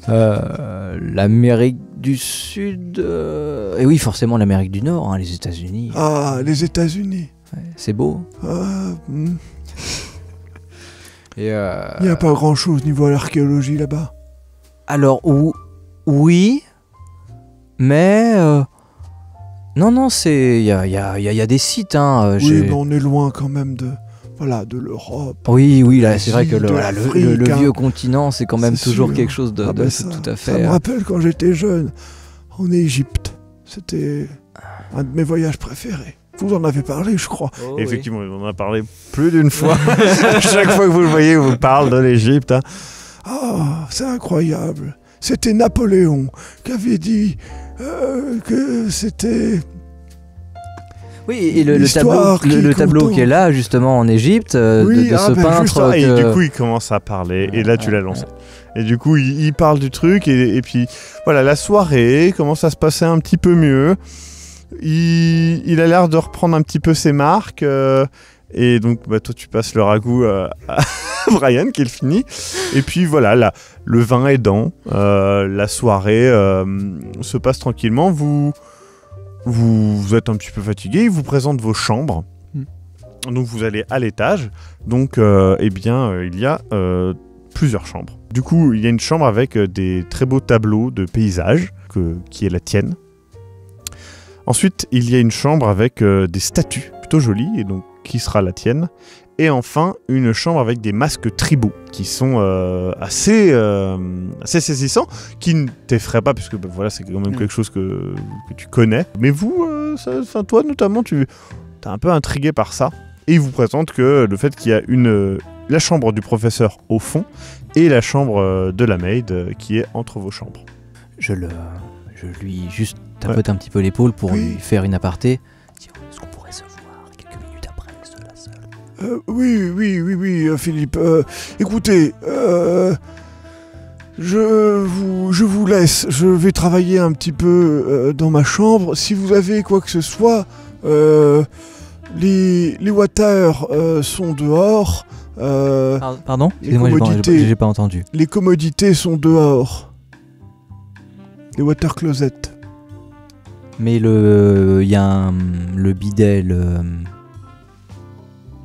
l'Amérique du Sud, et oui, forcément l'Amérique du Nord, hein, les États-Unis. Ah, les États-Unis. Ouais, c'est beau. Il Et, n'y a pas grand-chose niveau à l'archéologie là-bas. alors, oui, mais... non, c'est... Il y a des sites, hein. Oui, mais on est loin quand même de l'Europe. Oui, là, c'est vrai que de l'Afrique, le hein. vieux continent, c'est quand même C'est toujours sûr. quelque chose de Ça, tout à ça fait... me rappelle quand j'étais jeune, en Égypte. C'était un de mes voyages préférés. Vous en avez parlé, je crois. Oh, oui. Effectivement, on en a parlé plus d'une fois. Chaque fois que vous le voyez, il vous parle de l'Égypte. Hein. Ah, c'est incroyable. C'était Napoléon qui avait dit que c'était... Oui, et le L'histoire tableau, qui le tableau contente. qui est là, justement, en Égypte, Oui, de ce peintre... Juste, et que- du coup, il commence à parler. Et là, tu l'as lancé. Et du coup, il parle du truc. Et puis, voilà, la soirée commence à se passer un petit peu mieux. Il a l'air de reprendre un petit peu ses marques. Et donc, toi, tu passes le ragoût à Brian, qui est fini. Et puis, voilà, le vin aidant, la soirée se passe tranquillement. Vous êtes un petit peu fatigué. Il vous présente vos chambres. Donc, vous allez à l'étage. Donc, il y a plusieurs chambres. Du coup, il y a une chambre avec des très beaux tableaux de paysages, qui est la tienne. Ensuite, il y a une chambre avec des statues plutôt jolies, et donc qui sera la tienne. Et enfin, une chambre avec des masques tribaux, qui sont assez saisissants, qui ne t'effraient pas, puisque voilà, c'est quand même quelque chose que tu connais. Mais vous, toi notamment, t'es un peu intrigué par ça. Et il vous présente que le fait qu'il y a la chambre du professeur au fond, et la chambre de la maid qui est entre vos chambres. Je lui juste tapote un petit peu l'épaule pour Oui. lui faire une aparté. Dire, est-ce qu'on pourrait se voir quelques minutes après, seul à seul? Oui, Philippe. Écoutez, je vous laisse. Je vais travailler un petit peu dans ma chambre. Si vous avez quoi que ce soit, les water sont dehors. Pardon? les Excusez-moi, commodités. j'ai pas entendu. Les commodités sont dehors. Les water closets. Mais il y a le bidet, Mais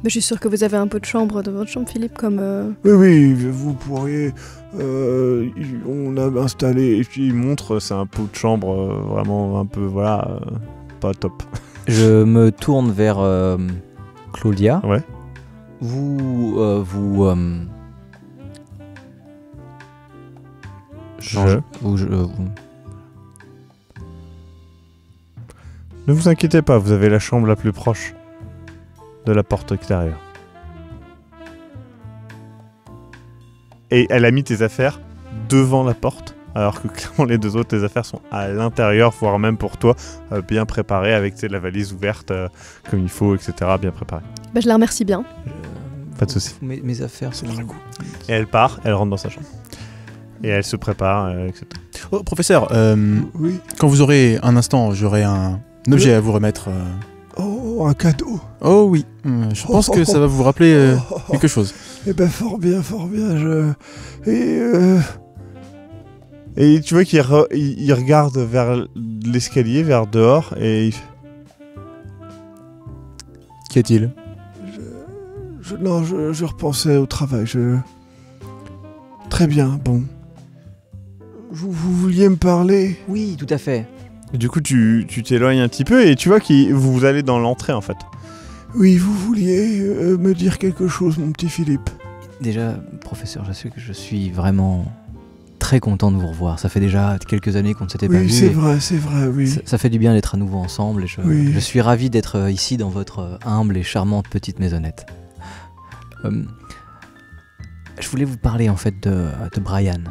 je suis sûre que vous avez un peu de chambre dans votre chambre, Philippe, comme... Oui, vous pourriez... on a installé... Et puis il montre, c'est un pot de chambre vraiment un peu, pas top. Je me tourne vers Claudia. Ouais. Ne vous inquiétez pas, vous avez la chambre la plus proche de la porte extérieure. Et elle a mis tes affaires devant la porte, alors que clairement les deux autres, tes affaires sont à l'intérieur, voire même pour toi, bien préparées, avec la valise ouverte comme il faut, etc., bien préparée. Bah, je la remercie bien. Pas de soucis. Mes affaires sont... Et elle part, elle rentre dans sa chambre. Et elle se prépare, etc. Oh, professeur, Oui. quand vous aurez un instant, j'aurai un objet à vous remettre. Oh, un cadeau. Oh oui, je pense que ça va vous rappeler quelque chose. Eh ben, fort bien. Et tu vois qu'il il regarde vers l'escalier, vers dehors, et il fait... Qu'y a-t-il? Je repensais au travail. Très bien, bon. Vous vouliez me parler? Oui, tout à fait. Du coup, tu t'éloignes un petit peu, et tu vois que vous allez dans l'entrée, en fait. Oui, vous vouliez me dire quelque chose, mon petit Philippe. Déjà, professeur, je suis vraiment très content de vous revoir. Ça fait déjà quelques années qu'on ne s'était pas vu. Oui, c'est vrai, oui. Ça fait du bien d'être à nouveau ensemble et je suis ravi d'être ici dans votre humble et charmante petite maisonnette. Je voulais vous parler en fait de Brian.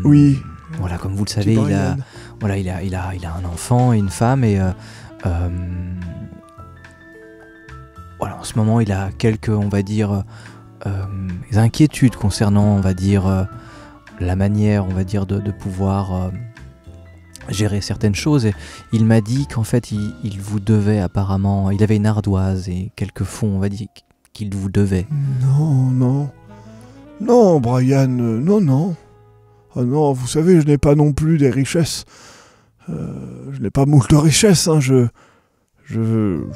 Oui. Voilà, comme vous le savez, il a un enfant et une femme et voilà, en ce moment, il a quelques, on va dire, inquiétudes concernant, on va dire, la manière, on va dire, de pouvoir gérer certaines choses. Et il m'a dit qu'en fait, il vous devait apparemment, il avait une ardoise et quelques fonds, on va dire, qu'il vous devait. Non, Brian, non. Ah non, vous savez, je n'ai pas non plus des richesses. Je n'ai pas moult de richesses, hein, je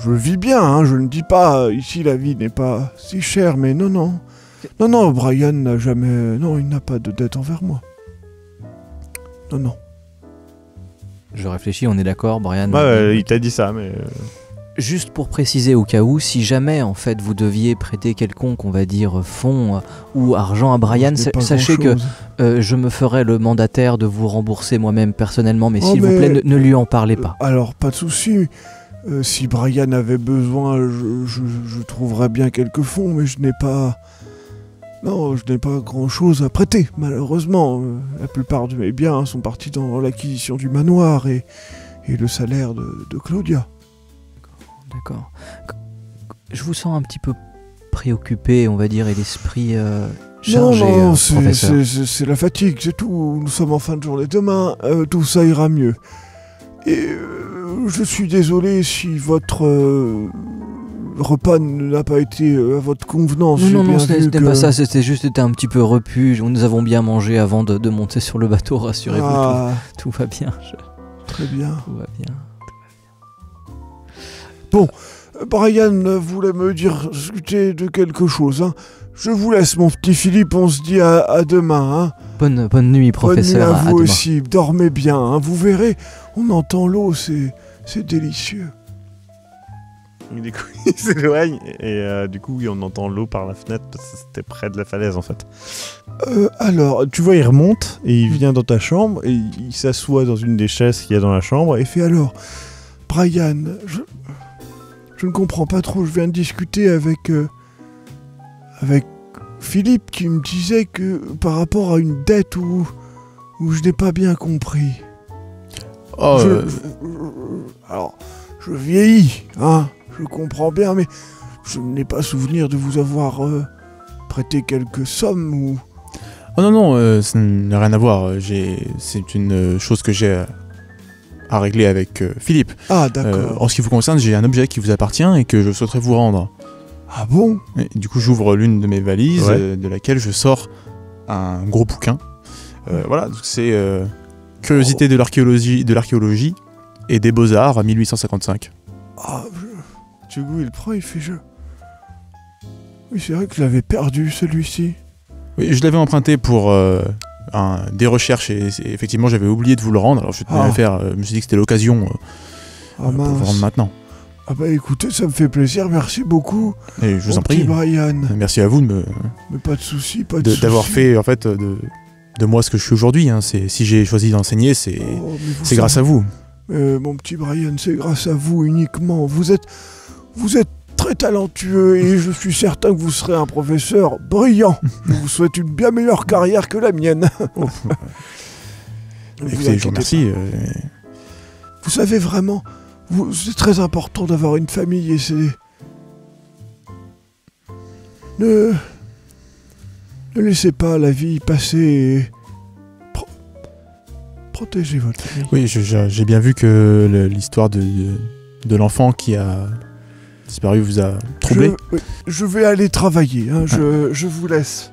vis bien, hein, je ne dis pas, ici la vie n'est pas si chère, mais non, Brian n'a jamais... Non, il n'a pas de dette envers moi. Non. Je réfléchis, on est d'accord, Brian? Il t'a dit ça, mais... Juste pour préciser au cas où, si jamais en fait vous deviez prêter quelconque, on va dire, fonds ou argent à Brian, sachez que je me ferai le mandataire de vous rembourser moi-même personnellement, mais s'il vous plaît, ne lui en parlez pas. Alors, pas de souci. Si Brian avait besoin, je trouverais bien quelques fonds, mais je n'ai pas grand-chose à prêter, malheureusement. La plupart de mes biens sont partis dans l'acquisition du manoir et le salaire de Claudia. D'accord. Je vous sens un petit peu préoccupé, on va dire, et l'esprit chargé, professeur. C'est la fatigue, c'est tout. Nous sommes en fin de journée. Demain, tout ça ira mieux. Et je suis désolé si votre repas n'a pas été à votre convenance. Non, ce n'était pas ça, c'était juste un petit peu repu. Nous avons bien mangé avant de monter sur le bateau, rassurez-vous, tout va bien. Très bien. Tout va bien. Bon, Brian voulait me discuter de quelque chose. Hein. Je vous laisse, mon petit Philippe, on se dit à demain. Hein. Bonne nuit, professeur. Bonne nuit à vous aussi, dormez bien. Hein. Vous verrez, on entend l'eau, c'est délicieux. Du coup, il s'éloigne et du coup, on entend l'eau par la fenêtre parce que c'était près de la falaise en fait. Alors, tu vois, il remonte et il vient dans ta chambre et il s'assoit dans une des chaises qu'il y a dans la chambre et fait alors, Brian, je ne comprends pas trop, je viens de discuter avec Philippe qui me disait que par rapport à une dette où je n'ai pas bien compris. Alors, je vieillis, hein, je comprends bien, mais je n'ai pas souvenir de vous avoir prêté quelques sommes ou... Oh non, ça n'a rien à voir, c'est une chose que j'ai... à régler avec Philippe. Ah, d'accord. En ce qui vous concerne, j'ai un objet qui vous appartient et que je souhaiterais vous rendre. Ah bon? Et du coup, j'ouvre l'une de mes valises, de laquelle je sors un gros bouquin. Voilà, c'est Curiosité de l'archéologie et des beaux-arts à 1855. Ah, du coup, il prend, il fait jeu. Oui, c'est vrai que je l'avais perdu, celui-ci. Oui, je l'avais emprunté pour... des recherches et effectivement j'avais oublié de vous le rendre, alors je tenais à le faire, je me suis dit que c'était l'occasion pour vous rendre maintenant. Ah bah écoutez, ça me fait plaisir, merci beaucoup. Et je vous en prie. Brian. Merci à vous de Mais pas de soucis, d'avoir fait en fait de moi ce que je suis aujourd'hui. Hein. Si j'ai choisi d'enseigner, c'est grâce à vous. Mon petit Brian, c'est grâce à vous uniquement. Vous êtes très talentueux et je suis certain que vous serez un professeur brillant. Je vous souhaite une bien meilleure carrière que la mienne. Écoutez, je vous remercie. Vous savez vraiment, c'est très important d'avoir une famille et c'est... Ne laissez pas la vie passer et... Protégez votre famille. Oui, j'ai bien vu que l'histoire de l'enfant qui a disparu vous a troublé. Je vais aller travailler, hein. Je vous laisse.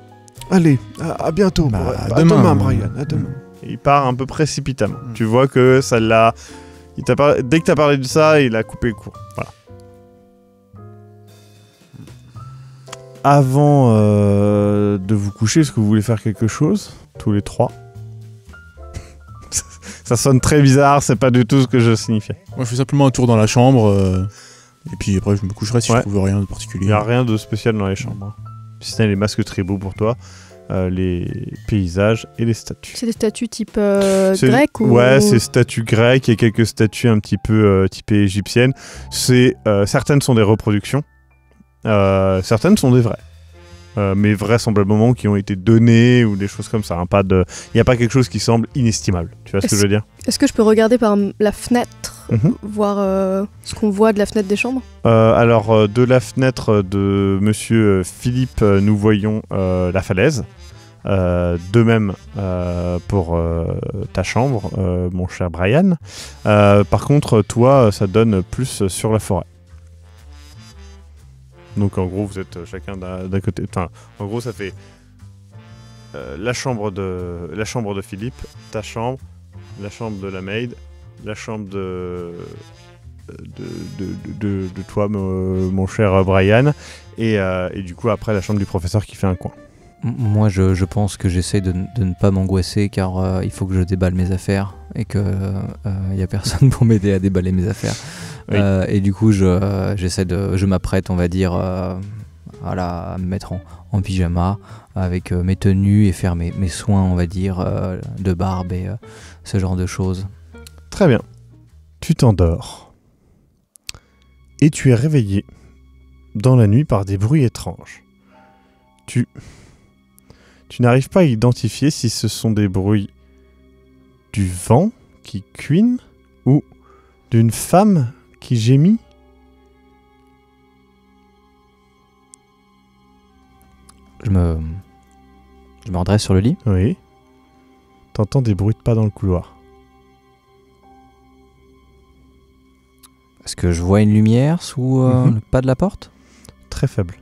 Allez, à bientôt. À demain, Brian, à demain. Il part un peu précipitamment. Tu vois que ça l'a... Dès que t'as parlé de ça, il a coupé le court. Voilà. Avant de vous coucher, est-ce que vous voulez faire quelque chose? Tous les trois. Ça sonne très bizarre, c'est pas du tout ce que je signifiais. Moi, je fais simplement un tour dans la chambre. Et puis après, je me coucherai si je trouve rien de particulier. Il n'y a rien de spécial dans les chambres. Si ce n'est les masques très beaux pour toi, les paysages et les statues. C'est des statues type grec ou... Ouais, c'est statues grecques et quelques statues un petit peu typées égyptiennes. Certaines sont des reproductions, certaines sont des vraies. Mais vraisemblablement qui ont été données ou des choses comme ça. Il n'y a pas quelque chose qui semble inestimable. Tu vois ce que je veux dire? Est-ce que je peux regarder par la fenêtre, voir ce qu'on voit de la fenêtre des chambres? Alors, de la fenêtre de Monsieur Philippe, nous voyons la falaise. De même pour ta chambre, mon cher Brian. Par contre, toi, ça donne plus sur la forêt. Donc en gros, vous êtes chacun d'un côté. Enfin, en gros, ça fait la chambre de Philippe, ta chambre, la chambre de la maid, la chambre de toi, mon cher Brian, et du coup après la chambre du professeur qui fait un coin. Moi, je pense que j'essaie de ne pas m'angoisser car il faut que je déballe mes affaires et que y a personne pour m'aider à déballer mes affaires. Oui. Et du coup, je m'apprête, on va dire, à me mettre en pyjama avec mes tenues et faire mes soins, on va dire, de barbe et ce genre de choses. Très bien. Tu t'endors. Et tu es réveillé dans la nuit par des bruits étranges. Tu n'arrives pas à identifier si ce sont des bruits du vent qui cuine ou d'une femme qui gémit. Je me redresse sur le lit. Oui. T'entends des bruits de pas dans le couloir. Est-ce que je vois une lumière sous le pas de la porte? Très faible.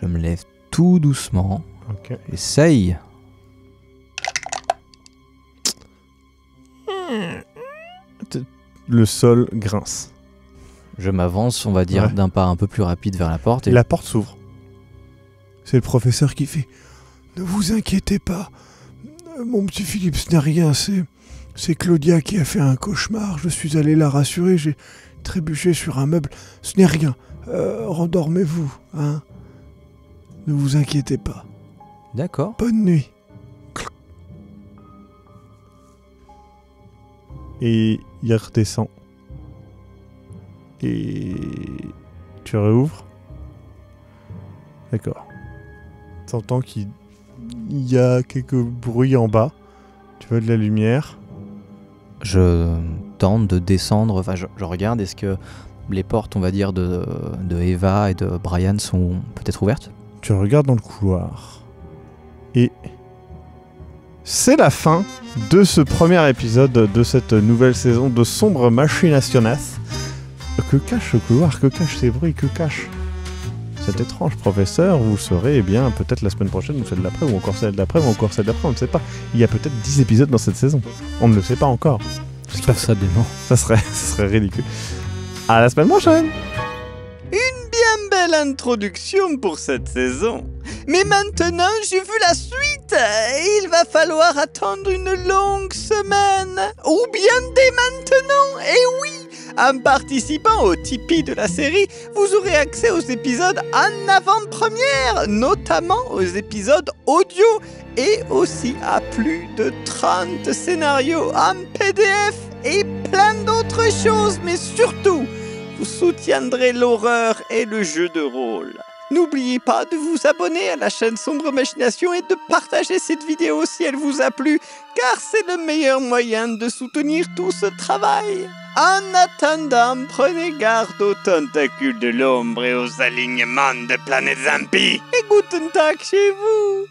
Je me lève tout doucement. Ok. Essaye. Le sol grince. Je m'avance, on va dire, d'un pas un peu plus rapide vers la porte. Et la porte s'ouvre. C'est le professeur qui fait « Ne vous inquiétez pas, mon petit Philippe, ce n'est rien, c'est Claudia qui a fait un cauchemar. Je suis allé la rassurer, j'ai trébuché sur un meuble. Ce n'est rien, rendormez-vous, hein. Ne vous inquiétez pas. D'accord. Bonne nuit. » Et il redescend. Et tu réouvres. D'accord. T'entends qu'il y a quelques bruits en bas. Tu vois de la lumière. Je tente de descendre. Enfin, je regarde. Est-ce que les portes, on va dire, de Eva et de Brian sont peut-être ouvertes? Tu regardes dans le couloir. Et c'est la fin de ce premier épisode de cette nouvelle saison de Sombre Machinaciones. Que cache ce couloir? Que cache ces bruits? Que cache cet étrange professeur? Vous le saurez, peut-être la semaine prochaine, ou celle d'après, ou encore celle d'après, ou encore celle d'après, on ne sait pas. Il y a peut-être 10 épisodes dans cette saison. On ne le sait pas encore. Je trouve ça dément. Ça serait ridicule. À la semaine prochaine! Une bien belle introduction pour cette saison. Mais maintenant, j'ai vu la suite. Il va falloir attendre une longue semaine. Ou bien dès maintenant. Et oui, en participant au Tipeee de la série, vous aurez accès aux épisodes en avant-première, notamment aux épisodes audio, et aussi à plus de 30 scénarios en PDF et plein d'autres choses. Mais surtout, vous soutiendrez l'horreur et le jeu de rôle. N'oubliez pas de vous abonner à la chaîne Sombre Machination et de partager cette vidéo si elle vous a plu, car c'est le meilleur moyen de soutenir tout ce travail. En attendant, prenez garde aux tentacules de l'ombre et aux alignements de planètes impies. Et Guten Tag chez vous.